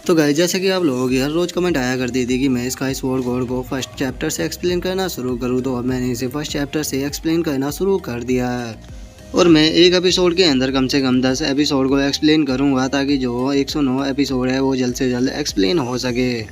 तो गाइस जैसे कि आप लोगों की हर रोज़ कमेंट आया करती थी कि मैं स्काई स्वॉर्ड गॉड को फर्स्ट चैप्टर से एक्सप्लेन करना शुरू करूं, तो अब मैंने इसे फर्स्ट चैप्टर से एक्सप्लेन करना शुरू कर दिया है। और मैं एक एपिसोड के अंदर कम से कम 10 एपिसोड को एक्सप्लेन करूंगा ताकि जो 109 एपिसोड है वो जल्द से जल्द एक्सप्लेन हो सके।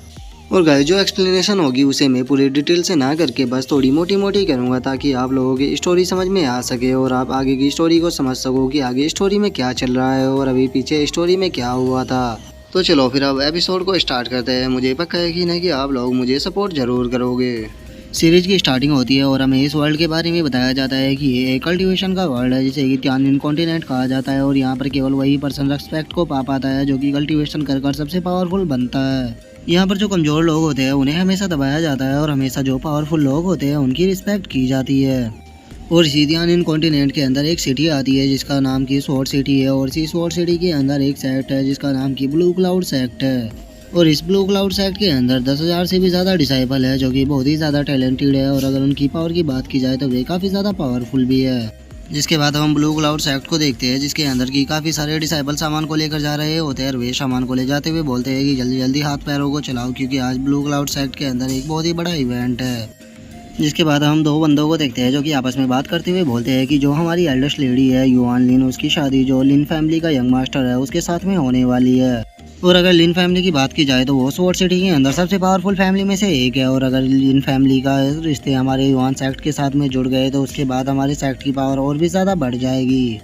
और गाइस जो एक्सप्लेनेशन होगी उसे मैं पूरी डिटेल से ना करके बस थोड़ी मोटी मोटी करूंगा ताकि आप लोगों की स्टोरी समझ में आ सके और आप आगे की स्टोरी को समझ सको कि आगे स्टोरी में क्या चल रहा है और अभी पीछे स्टोरी में क्या हुआ था। तो चलो फिर अब एपिसोड को स्टार्ट करते हैं। मुझे पक्का यकीन है कि आप लोग मुझे सपोर्ट ज़रूर करोगे। सीरीज की स्टार्टिंग होती है और हमें इस वर्ल्ड के बारे में बताया जाता है कि ये एक कल्टीवेशन का वर्ल्ड है जिसे कि त्यानिन कॉन्टिनेंट कहा जाता है और यहाँ पर केवल वही पर्सन रेस्पेक्ट को पा पाता है जो कि कल्टीवेशन कर कर सबसे पावरफुल बनता है। यहाँ पर जो कमज़ोर लोग होते हैं उन्हें हमेशा दबाया जाता है और हमेशा जो पावरफुल लोग होते हैं उनकी रिस्पेक्ट की जाती है। और इसी त्यानिन कॉन्टिनेंट के अंदर एक सिटी आती है जिसका नाम की स्वॉर्ड सिटी है और इसी स्वॉर्ड सिटी के अंदर एक सेक्ट है जिसका नाम की ब्लू क्लाउड सेक्ट है। और इस ब्लू क्लाउड सेक्ट के अंदर 10,000 से भी ज़्यादा डिसाइपल है जो कि बहुत ही ज़्यादा टैलेंटेड है और अगर उनकी पावर की बात की जाए तो वे काफ़ी ज़्यादा पावरफुल भी है। जिसके बाद हम ब्लू क्लाउड सेक्ट को देखते हैं जिसके अंदर की काफ़ी सारे डिसाइपल सामान को लेकर जा रहे होते हैं और वे सामान को ले जाते हुए बोलते हैं कि जल्दी जल्दी हाथ पैरों को चलाओ क्योंकि आज ब्लू क्लाउड सेक्ट के अंदर एक बहुत ही बड़ा इवेंट है। जिसके बाद हम दो बंदों को देखते हैं जो कि आपस में बात करते हुए बोलते हैं कि जो हमारी एल्डेस्ट लेडी है युआन लिन, उसकी शादी जो लिन फैमिली का यंग मास्टर है उसके साथ में होने वाली है। और अगर लिन फैमिली की बात की जाए तो वो स्वॉर्ड सिटी के अंदर सबसे पावरफुल फैमिली में से एक है और अगर लिन फैमिली का रिश्ते हमारे युआन सेक्ट के साथ में जुड़ गए तो उसके बाद हमारे सेक्ट की पावर और भी ज़्यादा बढ़ जाएगी।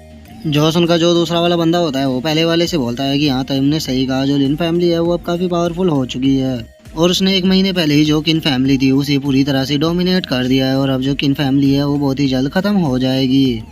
जॉसन का जो दूसरा वाला बंदा होता है वो पहले वाले से बोलता है कि हाँ तुमने सही कहा, जो लिन फैमिली है वो अब काफ़ी पावरफुल हो चुकी है और उसने 1 महीने पहले ही जो किन फैमिली थी उसे पूरी तरह से डोमिनेट कर दिया है और अब जो किन फैमिली है वो बहुत ही जल्द ख़त्म हो जाएगी।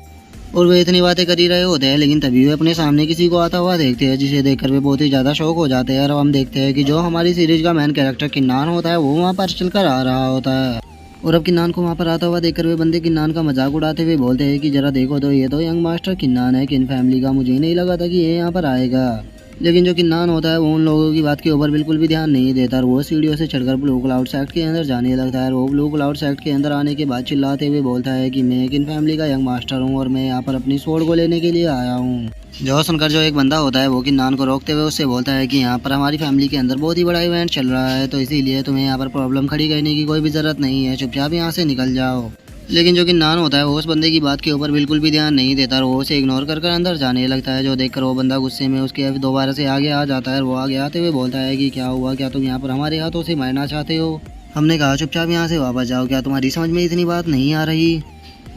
और वे इतनी बातें कर ही रहे होते हैं लेकिन तभी वे अपने सामने किसी को आता हुआ देखते हैं जिसे देखकर वे बहुत ही ज़्यादा शौक हो जाते हैं और हम देखते हैं कि जो हमारी सीरीज का मेन कैरेक्टर किन्नान होता है वो वहाँ पर चलकर आ रहा होता है। और अब किन्नान को वहाँ पर आता हुआ देखकर वे बंदे किन्नान का मजाक उड़ाते हुए बोलते हैं कि जरा देखो तो ये तो यंग मास्टर किन्नान है किन फैमिली का, मुझे नहीं लगा था कि ये यहाँ पर आएगा। लेकिन जो किन्नान होता है वो उन लोगों की बात के ऊपर बिल्कुल भी ध्यान नहीं देता और वो सीढ़ियों से चढ़कर ब्लू क्लाउड सेक्ट के अंदर जाने लगता है। वो ब्लू क्लाउड सेक्ट के अंदर आने के बाद चिल्लाते हुए बोलता है कि मैं किन फैमिली का यंग मास्टर हूँ और मैं यहाँ पर अपनी स्वॉर्ड को लेने के लिए आया हूँ। जो सुनकर जो एक बंदा होता है वो किन्नान को रोकते हुए उससे बोलता है कि यहाँ पर हमारी फैमिली के अंदर बहुत ही बड़ा इवेंट चल रहा है तो इसीलिए तुम्हें यहाँ पर प्रॉब्लम खड़ी करने की कोई भी ज़रूरत नहीं है, चुपचाप यहाँ से निकल जाओ। लेकिन जो किन्नान होता है वो उस बंदे की बात के ऊपर बिल्कुल भी ध्यान नहीं देता और वो उसे इग्नोर कर कर अंदर जाने लगता है। जो देखकर वो बंदा गुस्से में उसके दोबारा से आगे आ जाता है और वो आगे आते हुए बोलता है कि क्या हुआ, क्या तुम यहाँ पर हमारे हाथों से मरना चाहते हो? हमने कहा चुपचाप यहाँ से वापस जाओ, क्या तुम्हारी समझ में इतनी बात नहीं आ रही?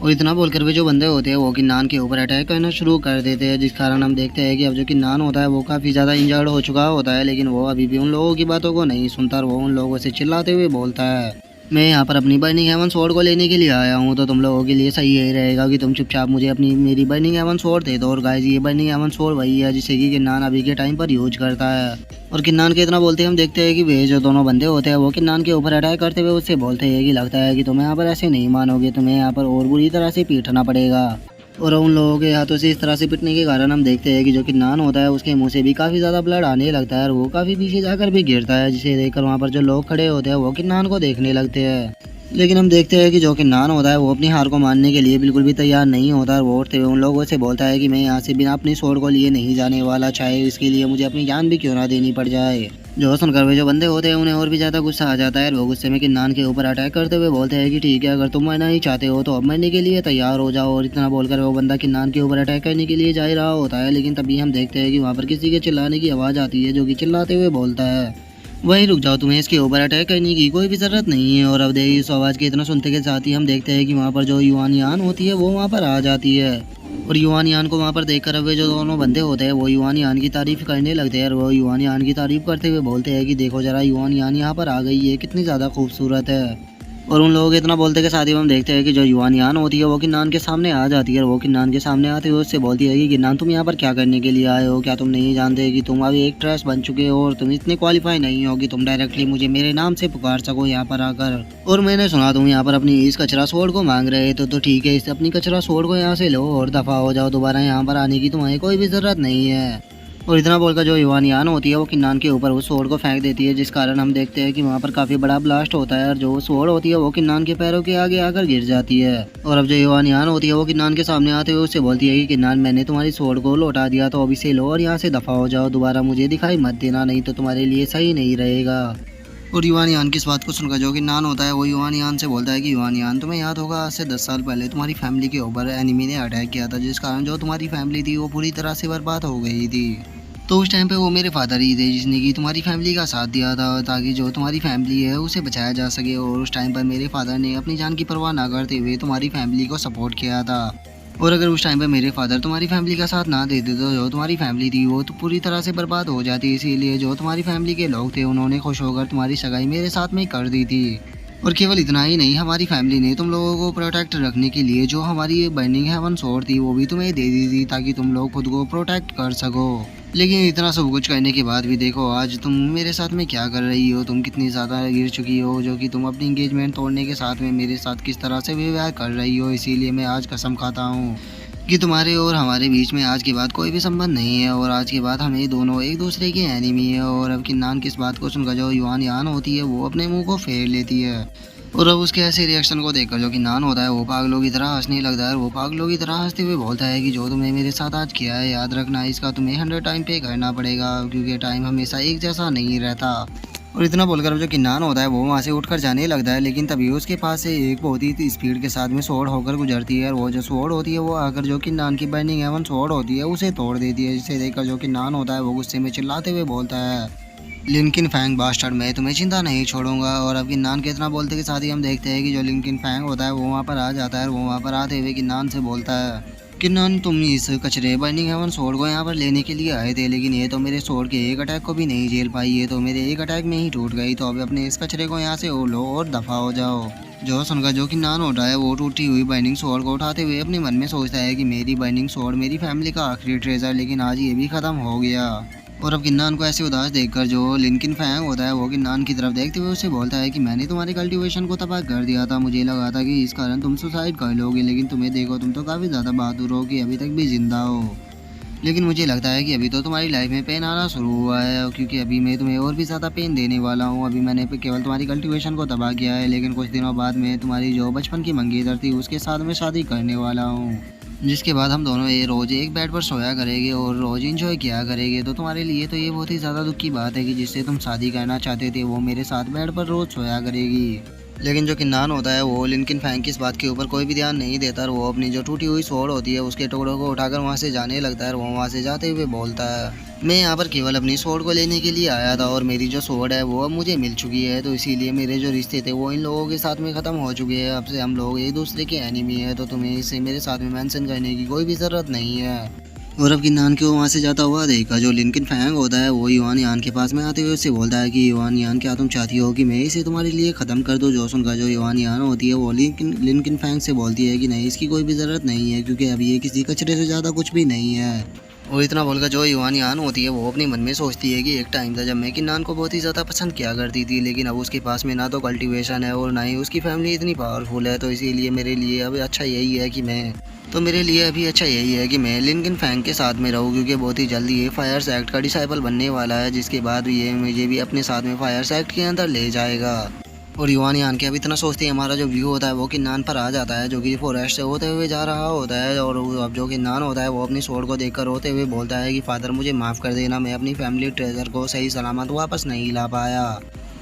और इतना बोलकर वे जो बंदे होते हैं वो किन्नान के ऊपर अटैक करना शुरू कर देते हैं जिस कारण हम देखते हैं कि अब जो किन्नान होता है वो काफ़ी ज़्यादा इंजर्ड हो चुका होता है लेकिन वो अभी भी उन लोगों की बातों को नहीं सुनता और वो उन लोगों से चिल्लाते हुए बोलता है मैं यहाँ पर अपनी बर्निंग हेवन स्वॉर्ड को लेने के लिए आया हूँ तो तुम लोगों के लिए सही यही रहेगा कि तुम चुपचाप मुझे अपनी मेरी बर्निंग हेवन स्वॉर्ड दे दो। और गाइस ये बर्निंग हेवन स्वॉर्ड वही है जिसे कि किन्नान अभी के टाइम पर यूज करता है। और किन्नान के इतना बोलते हम देखते हैं कि वे जो दोनों बंदे होते हैं वो किन्नान के ऊपर अटैक करते हुए उससे बोलते हैं कि लगता है कि तुम्हें यहाँ पर ऐसे नहीं मानोगे, तुम्हें यहाँ पर और बुरी तरह से पीटना पड़ेगा। और उन लोगों के हाथों से इस तरह से पिटने के कारण हम देखते हैं कि जो किन्नान होता है उसके मुंह से भी काफ़ी ज़्यादा ब्लड आने लगता है और वो काफ़ी पीछे जाकर भी गिरता है जिसे देखकर वहाँ पर जो लोग खड़े होते हैं वो किन्नान को देखने लगते हैं। लेकिन हम देखते हैं कि जो किन्नान होता है वो अपनी हार को मानने के लिए बिल्कुल भी तैयार नहीं होता और वो उठते हुए उन लोगों से बोलता है कि मैं यहाँ से बिना अपनी स्वॉर्ड को लिए नहीं जाने वाला, चाहे इसके लिए मुझे अपनी जान भी क्यों ना देनी पड़ जाए। जो सुनकर वे जो बंदे होते हैं उन्हें और भी ज़्यादा गुस्सा आ जाता है और वो गुस्से में किन्नान के ऊपर अटैक करते हुए बोलते हैं कि ठीक है, अगर तुम मरना ही चाहते हो तो अब मरने के लिए तैयार हो जाओ। और इतना बोलकर वो बंदा किन्नान के ऊपर अटैक करने के लिए जा ही रहा होता है लेकिन तभी हम देखते हैं कि वहाँ पर किसी के चिल्लाने की आवाज़ आती है जो कि चिल्लाते हुए बोलता है वहीं रुक जाओ, तुम्हें इसके ऊपर अटैक करने की कोई भी ज़रूरत नहीं है। और अब देखिए इस आवाज़ के इतना सुनते के साथ ही हम देखते हैं कि वहाँ पर जो युआन यान होती है वो वहाँ पर आ जाती है। और युआन यान को वहाँ पर देखकर अब वे जो दोनों बंदे होते हैं वो युआन यान की तारीफ करने लगते हैं और वो युआन यान की तारीफ करते हुए बोलते हैं कि देखो जरा युआन यान यहाँ पर आ गई है, कितनी ज़्यादा खूबसूरत है। और उन लोगों के इतना बोलते के साथ ही हम देखते हैं कि जो युआन यान होती है वो किन्नान के सामने आ जाती है और वो किन्नान के सामने आते हुए उससे बोलती है कि किन्नान तुम यहाँ पर क्या करने के लिए आए हो, क्या तुम नहीं जानते कि तुम अभी एक ट्रेस बन चुके हो और तुम इतने क्वालिफाई नहीं हो कि तुम डायरेक्टली मुझे मेरे नाम से पुकार सको यहाँ पर आकर। और मैंने सुना तुम यहाँ पर अपनी इस कचरा स्वॉर्ड को मांग रहे तो ठीक है, इस अपनी कचरा स्वॉर्ड को यहाँ से लो और दफ़ा हो जाओ, दोबारा यहाँ पर आने की तुम्हारी कोई भी ज़रूरत नहीं है। और इतना बोलकर जो युवान यान होती है वो किन्नान के ऊपर उस स्वॉर्ड को फेंक देती है, जिस कारण हम देखते हैं कि वहाँ पर काफ़ी बड़ा ब्लास्ट होता है और जो स्वॉर्ड होती है वो किन्नान के पैरों के आगे आकर गिर जाती है। और अब जो युवान यान होती है वो किन्नान के सामने आते हुए उससे बोलती है कि किन्नान, मैंने तुम्हारी स्वॉर्ड को लौटा दिया, तो अभी से लो और यहाँ से दफा हो जाओ, दोबारा मुझे दिखाई मत देना, नहीं तो तुम्हारे लिए सही नहीं रहेगा। और युवान यान की इस बात को सुनकर जो किन्नान होता है वो युवान यान से बोलता है कि युवान यान, तुम्हें याद होगा आज से 10 साल पहले तुम्हारी फैमिली के ऊपर एनिमी ने अटैक किया था, जिस कारण जो तुम्हारी फैमिली थी वो पूरी तरह से बर्बाद हो गई थी। तो उस टाइम पे वो मेरे फादर ही थे जिसने कि तुम्हारी फैमिली का साथ दिया था ताकि जो तुम्हारी फैमिली है उसे बचाया जा सके। और उस टाइम पर मेरे फादर ने अपनी जान की परवाह ना करते हुए तुम्हारी फैमिली को सपोर्ट किया था। और अगर उस टाइम पे मेरे फादर तुम्हारी फैमिली का साथ ना देते तो जो तुम्हारी फैमिली थी वो तो पूरी तरह से बर्बाद हो जाती। इसीलिए जो तुम्हारी फैमिली के लोग थे उन्होंने खुश होकर तुम्हारी सगाई मेरे साथ में कर दी थी। और केवल इतना ही नहीं, हमारी फैमिली ने तुम लोगों को प्रोटेक्ट रखने के लिए जो हमारी बर्निंग हेवन स्वॉर्ड थी वो भी तुम्हें दे दी थी ताकि तुम लोग खुद को प्रोटेक्ट कर सको। लेकिन इतना सब कुछ करने के बाद भी देखो आज तुम मेरे साथ में क्या कर रही हो, तुम कितनी ज़्यादा गिर चुकी हो, जो कि तुम अपनी इंगेजमेंट तोड़ने के साथ में मेरे साथ किस तरह से व्यवहार कर रही हो। इसीलिए मैं आज कसम खाता हूँ कि तुम्हारे और हमारे बीच में आज के बाद कोई भी संबंध नहीं है और आज के बाद हमें दोनों एक दूसरे के एनिमी है। और अब किन्नान की इस बात को सुनकर जो युवान यान होती है वो अपने मुंह को फेर लेती है। और अब उसके ऐसे रिएक्शन को देखकर जो किन्नान होता है वो पागलों की तरह हंसने लगता है और वो पागलों की तरह हंसते हुए बोलता है कि जो तुमने मेरे साथ आज किया है याद रखना इसका तुम्हें 100 टाइम पे करना पड़ेगा, क्योंकि टाइम हमेशा एक जैसा नहीं रहता। और इतना बोलकर जो किन्नान होता है वो वहाँ से उठकर जाने लगता है, लेकिन तभी उसके पास से एक बहुत ही स्पीड के साथ में स्वॉर्ड होकर गुजरती है और वो जो स्वॉर्ड होती है वो आकर जो किन्नान की बर्निंग हेवन स्वॉर्ड होती है उसे तोड़ देती है। जिसे देखकर जो किन्नान होता है वो गुस्से में चिल्लाते हुए बोलता है, लिंकिन फैंग बास्टर्ड, मैं तुम्हें चिंता नहीं छोड़ूंगा। और अब किन्नान के इतना बोलते के साथ ही हम देखते हैं कि जो लिंकिन फैंग होता है वो वहाँ पर आ जाता है और वो वहाँ पर आते हुए किन्नान से बोलता है, किन्नान तुम इस कचरे बर्निंग हेवन स्वॉर्ड को यहाँ पर लेने के लिए आए थे, लेकिन ये तो मेरे स्वॉर्ड के एक अटैक को भी नहीं झेल पाई, ये तो मेरे एक अटैक में ही टूट गई, तो अब अपने इस कचरे को यहाँ से लो और दफा हो जाओ। जो सुनकर जो किन्नान होता है वो टूटी हुई बाइंडिंग स्वॉर्ड को उठाते हुए अपने मन में सोचता है कि मेरी बाइंडिंग स्वॉर्ड मेरी फैमिली का आखिरी ट्रेजर, लेकिन आज ये भी खत्म हो गया। और अब किन्नान को ऐसे उदास देखकर जो लिंकिन फैंग होता है वो किन्नान की तरफ देखते हुए उसे बोलता है कि मैंने तुम्हारी कल्टीवेशन को तबाह कर दिया था, मुझे लगा था कि इस कारण तुम सुसाइड कर लोगे, लेकिन तुम्हें देखो तुम तो काफ़ी ज़्यादा बहादुर हो कि अभी तक भी जिंदा हो। लेकिन मुझे लगता है कि अभी तो तुम्हारी लाइफ में पेन आना शुरू हुआ है, क्योंकि अभी मैं तुम्हें और भी ज़्यादा पेन देने वाला हूँ। अभी मैंने केवल तुम्हारी कल्टीवेशन को तबाह किया है, लेकिन कुछ दिनों बाद मैं तुम्हारी जो बचपन की मंगेतर थी उसके साथ में शादी करने वाला हूँ, जिसके बाद हम दोनों ये रोज़ एक बेड पर सोया करेंगे और रोज़ इंजॉय किया करेंगे। तो तुम्हारे लिए तो ये बहुत ही ज़्यादा दुख की बात है कि जिससे तुम शादी करना चाहते थे वो मेरे साथ बेड पर रोज़ सोया करेगी। लेकिन जो किन्नान होता है वो लिंकिन फैंग की इस बात के ऊपर कोई भी ध्यान नहीं देता और वो अपनी जो टूटी हुई स्वॉर्ड होती है उसके टुकड़ों को उठाकर वहाँ से जाने लगता है और वो वहाँ से जाते हुए बोलता है, मैं यहाँ पर केवल अपनी स्वॉर्ड को लेने के लिए आया था और मेरी जो स्वॉर्ड है वो अब मुझे मिल चुकी है, तो इसीलिए मेरे जो रिश्ते थे वो इन लोगों के साथ में ख़त्म हो चुके हैं। अब से हम लोग एक दूसरे के एनिमी है, तो तुम्हें इसे मेरे साथ में मेंशन करने की कोई भी ज़रूरत नहीं है। और अब किन्नान को वहाँ से जाता हुआ देखा जो लिंकिन फैंग होता है वो युवान यान के पास में आते हुए उससे बोलता है कि युवान यान, क्या तुम चाहती हो कि मैं इसे तुम्हारे लिए ख़त्म कर दूँ। जो सुनकर जो युवान यान होती है वो लिंकिन फैंग से बोलती है कि नहीं, इसकी कोई भी ज़रूरत नहीं है, क्योंकि अब ये किसी कचरे से ज़्यादा कुछ भी नहीं है। और इतना बोलकर जो युवान यान होती है वो अपने मन में सोचती है कि एक टाइम था जब मैं किन्नान को बहुत ही ज़्यादा पसंद किया करती थी, लेकिन अब उसके पास में ना तो कल्टीवेशन है और ना ही उसकी फैमिली इतनी पावरफुल है, तो इसीलिए मेरे लिए अब अच्छा यही है कि मैं लिंकिन फैंग के साथ में रहूँ, क्योंकि बहुत ही जल्दी ये फायर्स एक्ट का डिसाइपल बनने वाला है, जिसके बाद ये मुझे भी अपने साथ में फायर्स एक्ट के अंदर ले जाएगा। और युवान यान के अब इतना सोचते ही हमारा जो व्यू होता है वो किन्नान पर आ जाता है, जो कि फॉरेस्ट से होते हुए जा रहा होता है। और अब जो किन्नान होता है वो अपनी स्वॉर्ड को देखकर रोते हुए बोलता है कि फादर मुझे माफ़ कर देना, मैं अपनी फैमिली ट्रेजर को सही सलामत वापस नहीं ला पाया।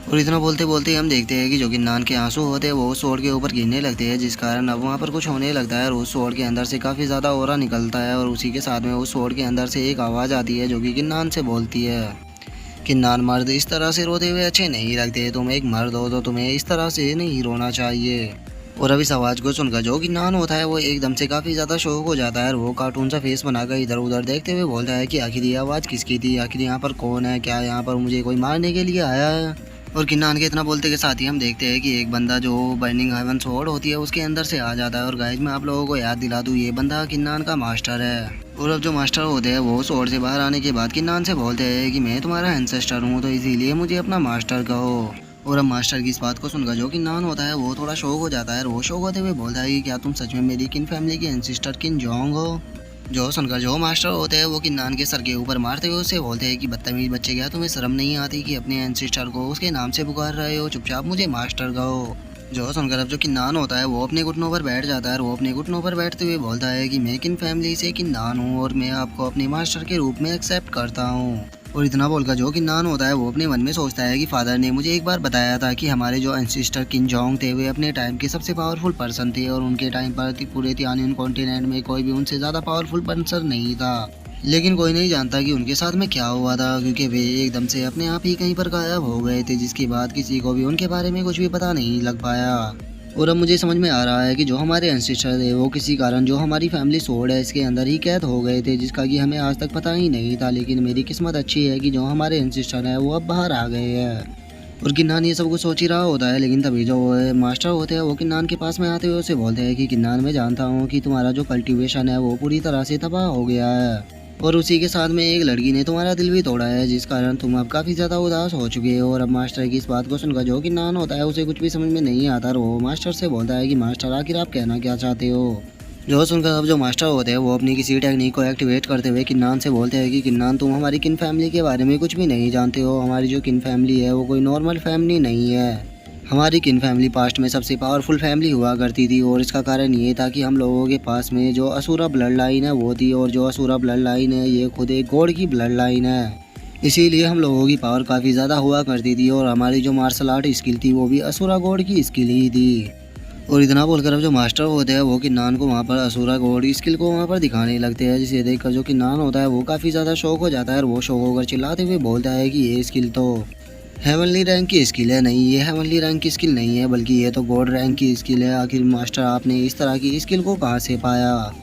और इतना बोलते बोलते हम देखते हैं कि जो किन्नान के आंसू होते हैं वो स्वॉर्ड के ऊपर गिरने लगते हैं, जिस कारण अब वहाँ पर कुछ होने लगता है और उस स्वॉर्ड के अंदर से काफ़ी ज़्यादा ऑरा निकलता है। और उसी के साथ में उस स्वॉर्ड के अंदर से एक आवाज़ आती है जो कि किन्नान से बोलती है, किन्नान मर्द इस तरह से रोते हुए अच्छे नहीं लगते, तुम एक मर्द हो तो तुम्हें इस तरह से नहीं रोना चाहिए। और अब इस आवाज़ को सुनकर जो किन्नान होता है वो एकदम से काफ़ी ज़्यादा शौक हो जाता है और वो कार्टून सा फेस बनाकर इधर उधर देखते हुए बोलता है कि आखिर ये आवाज़ किसकी थी, आखिर यहाँ पर कौन है, क्या यहाँ पर मुझे कोई मारने के लिए आया है। और किन्नान के इतना बोलते के साथ ही हम देखते हैं कि एक बंदा जो बर्निंग हेवन स्वॉर्ड होती है उसके अंदर से आ जाता है। और गाइस मैं आप लोगों को याद दिला दूँ, ये बंदा किन्नान का मास्टर है। और अब जो मास्टर होते हैं वो स्वॉर्ड से बाहर आने के बाद किन्नान से बोलते हैं कि मैं तुम्हारा एंसेस्टर हूँ, तो इसीलिए मुझे अपना मास्टर कहो। और अब मास्टर की इस बात को सुनकर जो किन्नान होता है वो थोड़ा शौक हो जाता है और वो शौक होते हुए बोलता है कि क्या तुम सच में मेरी किन फैमिली के एंसेस्टर किन जोंग हो। जो सुनकर जो मास्टर होते हैं वो किन्नान के सर के ऊपर मारते हुए उसे बोलते हैं कि बदतमीज बच्चे, क्या तुम्हें शर्म नहीं आती कि अपने एंसेस्टर को उसके नाम से पुकार रहे हो, चुपचाप मुझे मास्टर कहो। जो सुनकर अब जो किन्नान होता है वो अपने घुटनों पर बैठ जाता है और वो अपने घुटनों पर बैठते हुए बोलता है कि मैं किन फैमिली से किन्नान हूँ और मैं आपको अपने मास्टर के रूप में एक्सेप्ट करता हूँ। और इतना बोलकर जो किन्नान होता है वो अपने मन में सोचता है कि फादर ने मुझे एक बार बताया था कि हमारे जो एंसेस्टर किन जोंग थे वे अपने टाइम के सबसे पावरफुल पर्सन थे और उनके टाइम पर पूरे तियानियन कॉन्टिनेंट में कोई भी उनसे ज़्यादा पावरफुल पर्सन नहीं था। लेकिन कोई नहीं जानता कि उनके साथ में क्या हुआ था, क्योंकि वे एकदम से अपने आप ही कहीं पर गायब हो गए थे, जिसके बाद किसी को भी उनके बारे में कुछ भी पता नहीं लग पाया। और अब मुझे समझ में आ रहा है कि जो हमारे एंसेस्टर थे वो किसी कारण जो हमारी फैमिली सोड है इसके अंदर ही कैद हो गए थे, जिसका कि हमें आज तक पता ही नहीं था। लेकिन मेरी किस्मत अच्छी है कि जो हमारे एंसेस्टर है वो अब बाहर आ गए हैं। और किन्नान ये सब कुछ सोच ही रहा होता है, लेकिन तभी जो मास्टर होते हैं वो किन्नान के पास में आते हुए उसे बोलते हैं कि किन्नान, मैं जानता हूँ कि तुम्हारा जो कल्टीवेशन है वो पूरी तरह से तबाह हो गया है और उसी के साथ में एक लड़की ने तुम्हारा दिल भी तोड़ा है, जिस कारण तुम अब काफ़ी ज़्यादा उदास हो चुके हो। और अब मास्टर की इस बात को सुनकर जो किन्नान होता है उसे कुछ भी समझ में नहीं आता और वो मास्टर से बोलता है कि मास्टर आखिर आप कहना क्या चाहते हो। जो सुनकर अब जो मास्टर होते हैं वो अपनी किसी टेक्निक को एक्टिवेट करते हुए किन्नान से बोलते हैं कि किन्नान, तुम हमारी किन फैमिली के बारे में कुछ भी नहीं जानते हो। हमारी जो किन फैमिली है वो कोई नॉर्मल फैमिली नहीं है। हमारी किन फैमिली पास्ट में सबसे पावरफुल फैमिली हुआ करती थी और इसका कारण ये था कि हम लोगों के पास में जो असुरा ब्लड लाइन है वो थी, और जो असुरा ब्लड लाइन है ये खुद एक गॉड की ब्लड लाइन है। इसीलिए हम लोगों की पावर काफ़ी ज़्यादा हुआ करती थी और हमारी जो मार्शल आर्ट स्किल थी वो भी असुरा गॉड की स्किल ही थी। और इतना बोलकर अब जो मास्टर होते हैं वो किन्नान को वहाँ पर असुरा गॉड स्किल को वहाँ पर दिखाने लगते हैं, जिसे देखकर जो किन्नान होता है वो काफ़ी ज़्यादा शौक हो जाता है और वो शौक होकर चिल्लाते हुए बोलता है कि ये स्किल तो हेवनली रैंक की स्किल है, नहीं ये हेवनली रैंक की स्किल नहीं है बल्कि ये तो गॉड रैंक की स्किल है। आखिर मास्टर आपने इस तरह की स्किल को कहाँ से पाया।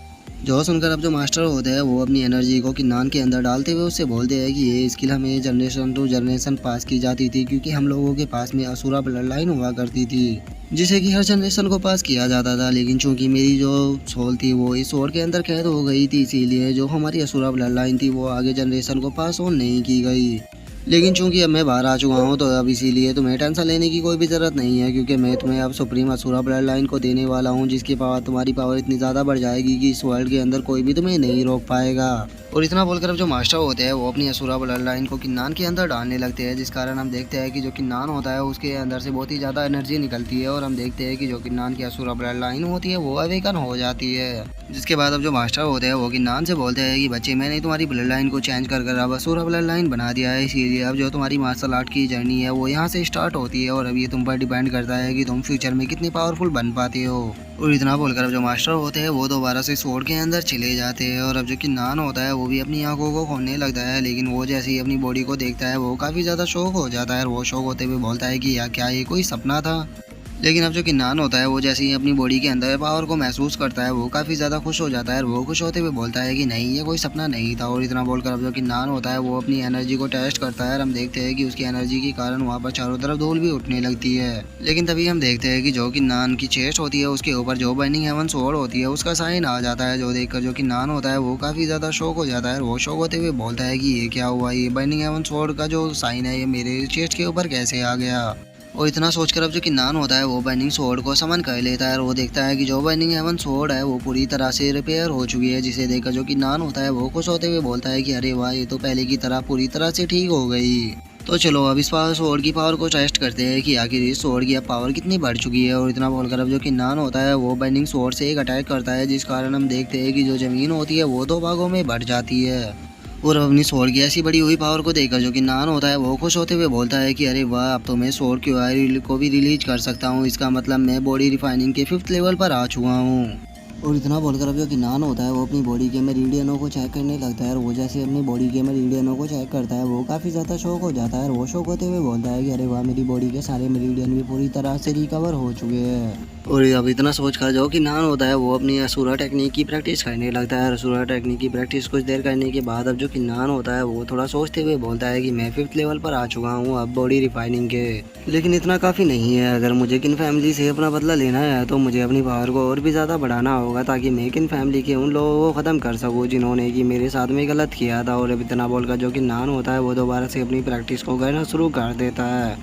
जो सुनकर अब जो मास्टर होते हैं वो अपनी एनर्जी को किन्नान के अंदर डालते हुए उससे बोलते हैं कि ये स्किल हमें जनरेशन टू जनरेशन पास की जाती थी, क्योंकि हम लोगों के पास में असुरा ब्लड लाइन हुआ करती थी जिसे कि हर जनरेशन को पास किया जाता था। लेकिन चूंकि मेरी जो सोल थी वो इस सोल के अंदर कैद हो गई थी, इसीलिए जो हमारी असुरा ब्लड लाइन थी वो आगे जनरेशन को पास ऑन नहीं की गई। लेकिन चूंकि अब मैं बाहर आ चुका हूँ तो अब इसीलिए तुम्हें टेंशन लेने की कोई भी ज़रूरत नहीं है, क्योंकि मैं तुम्हें अब सुप्रीम असुरा ब्लड लाइन को देने वाला हूँ, जिसकी पावर तुम्हारी पावर इतनी ज़्यादा बढ़ जाएगी कि इस वर्ल्ड के अंदर कोई भी तुम्हें नहीं रोक पाएगा। और इतना बोलकर अब जो मास्टर होते हैं वो अपनी असुरा ब्लड लाइन को किन्नान के अंदर डालने लगते हैं, जिस कारण हम देखते हैं कि जो किन्नान होता है उसके अंदर से बहुत ही ज़्यादा एनर्जी निकलती है और हम देखते हैं कि जो किन्नान की असुरा ब्लड लाइन होती है वो अवेकन हो जाती है। जिसके बाद अब जो मास्टर होते हैं वो किन्नान से बोलते हैं कि बच्चे, मैंने तुम्हारी ब्लड लाइन को चेंज कर अब असुरा ब्लड लाइन बना दिया है, इसीलिए अब जो तुम्हारी मार्शल आर्ट की जर्नी है वो यहाँ से स्टार्ट होती है और अब ये तुम पर डिपेंड करता है कि तुम फ्यूचर में कितनी पावरफुल बन पाते हो। और इतना बोलकर अब जो मास्टर होते हैं वो दोबारा से स्वॉर्ड के अंदर चले जाते हैं और अब जो किन्नान होता है वो भी अपनी आंखों को खोलने लगता है, लेकिन वो जैसे ही अपनी बॉडी को देखता है वो काफ़ी ज़्यादा शौक हो जाता है और वो शौक होते हुए बोलता है कि या क्या ये कोई सपना था। लेकिन अब जो किन्नान होता है वो जैसे ही अपनी बॉडी के अंदर पावर को महसूस करता है वो काफ़ी ज़्यादा खुश हो जाता है और वो खुश होते हुए बोलता है कि नहीं ये कोई सपना नहीं था। और इतना बोलकर अब जो किन्नान होता है वो अपनी एनर्जी को टेस्ट करता है और हम देखते हैं कि उसकी एनर्जी के कारण वहाँ पर चारों तरफ धूल भी उठने लगती है। लेकिन तभी हम देखते हैं कि जो किन्नान की चेस्ट होती है उसके ऊपर जो बर्निंग हेवन स्वॉर्ड होती है उसका साइन आ जाता है, जो देखकर जो किन्नान होता है वो काफ़ी ज़्यादा शौक हो जाता है और वो शौक होते हुए बोलता है कि ये क्या हुआ, ये बर्निंग हेवन स्वॉर्ड का जो साइन है ये मेरे चेस्ट के ऊपर कैसे आ गया। और इतना सोचकर अब जो किन्नान होता है वो बर्निंग स्वॉर्ड को समन कर लेता है और वो देखता है कि जो बर्निंग हेवन स्वॉर्ड है वो पूरी तरह से रिपेयर हो चुकी है, जिसे देखकर जो किन्नान होता है वो खुश होते हुए बोलता है कि अरे वाह, ये तो पहले की तरह पूरी तरह से ठीक हो गई। तो चलो अब इस स्वॉर्ड की पावर को टेस्ट करते हैं कि आखिर इस स्वॉर्ड की अब पावर कितनी बढ़ चुकी है। और इतना बोलकर अब जो किन्नान होता है वो बर्निंग स्वॉर्ड से एक अटैक करता है, जिस कारण हम देखते हैं कि जो ज़मीन होती है वो दो भागों में बढ़ जाती है। और अपनी स्वॉर्ड की ऐसी बड़ी हुई पावर को देखकर जो किन्नान होता है वो खुश होते हुए बोलता है कि अरे वाह, अब तो मैं स्वॉर्ड की वायर को भी रिलीज कर सकता हूँ, इसका मतलब मैं बॉडी रिफाइनिंग के 5th लेवल पर आ चुका हूँ। और इतना बोलकर अब जो किन्नान होता है वो अपनी बॉडी के मेरिडियनों को चेक करने लगता है और वो जैसे अपनी बॉडी के मेरिडियनों को चेक करता है वो काफ़ी ज़्यादा शौक हो जाता है और वो शौक होते हुए बोलता है कि अरे वाह, मेरी बॉडी के सारे मेरिडियन भी पूरी तरह से रिकवर हो चुके हैं। और अब इतना सोच कर जो किन्नान होता है वो अपनी असुरा टेक्निक की प्रैक्टिस करने लगता है। असुरा टेक्निक की प्रैक्टिस कुछ देर करने के बाद अब जो किन्नान होता है वो थोड़ा सोचते हुए बोलता है कि मैं 5th लेवल पर आ चुका हूँ अब बॉडी रिफाइनिंग के, लेकिन इतना काफ़ी नहीं है। अगर मुझे किन फैमिली से अपना बदला लेना है तो मुझे अपनी पावर को और भी ज़्यादा बढ़ाना होगा, ताकि मैं किन फैमिली के उन लोगों को ख़त्म कर सकूँ जिन्होंने कि मेरे साथ में गलत किया था। और अब इतना बोलकर जो किन्नान होता है वो दोबारा से अपनी प्रैक्टिस को करना शुरू कर देता है।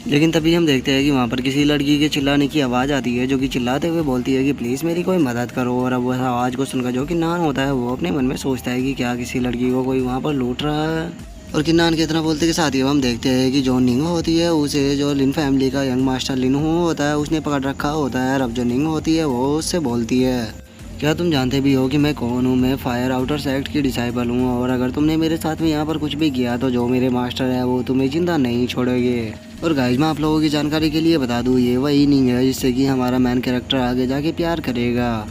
लेकिन तभी हम देखते हैं कि वहाँ पर किसी लड़की के चिल्लाने की आवाज़ आती है, जो कि चिल्लाते हुए बोलती है कि प्लीज़ मेरी कोई मदद करो। और अब वह आवाज़ को सुनकर जो किन्नान होता है वो अपने मन में सोचता है कि क्या किसी लड़की को कोई वहाँ पर लूट रहा है। और किन्नान के इतना बोलते के साथ ही हम देखते हैं कि जो निंग होती है उसे जो लिन फैमिली का यंग मास्टर लिन हू होता है उसने पकड़ रखा होता है। और अब जो निंग होती है वो उससे बोलती है, क्या तुम जानते भी हो कि मैं कौन हूँ? मैं फायर आउटर सेक्ट की डिसाइबल हूँ, और अगर तुमने मेरे साथ में यहाँ पर कुछ भी किया तो जो मेरे मास्टर है वो तुम्हें जिंदा नहीं छोड़ेंगे। और गाइस मैं आप लोगों की जानकारी के लिए बता दूँ, ये वही निंग है जिससे कि हमारा मेन कैरेक्टर आगे जाके प्यार करेगा।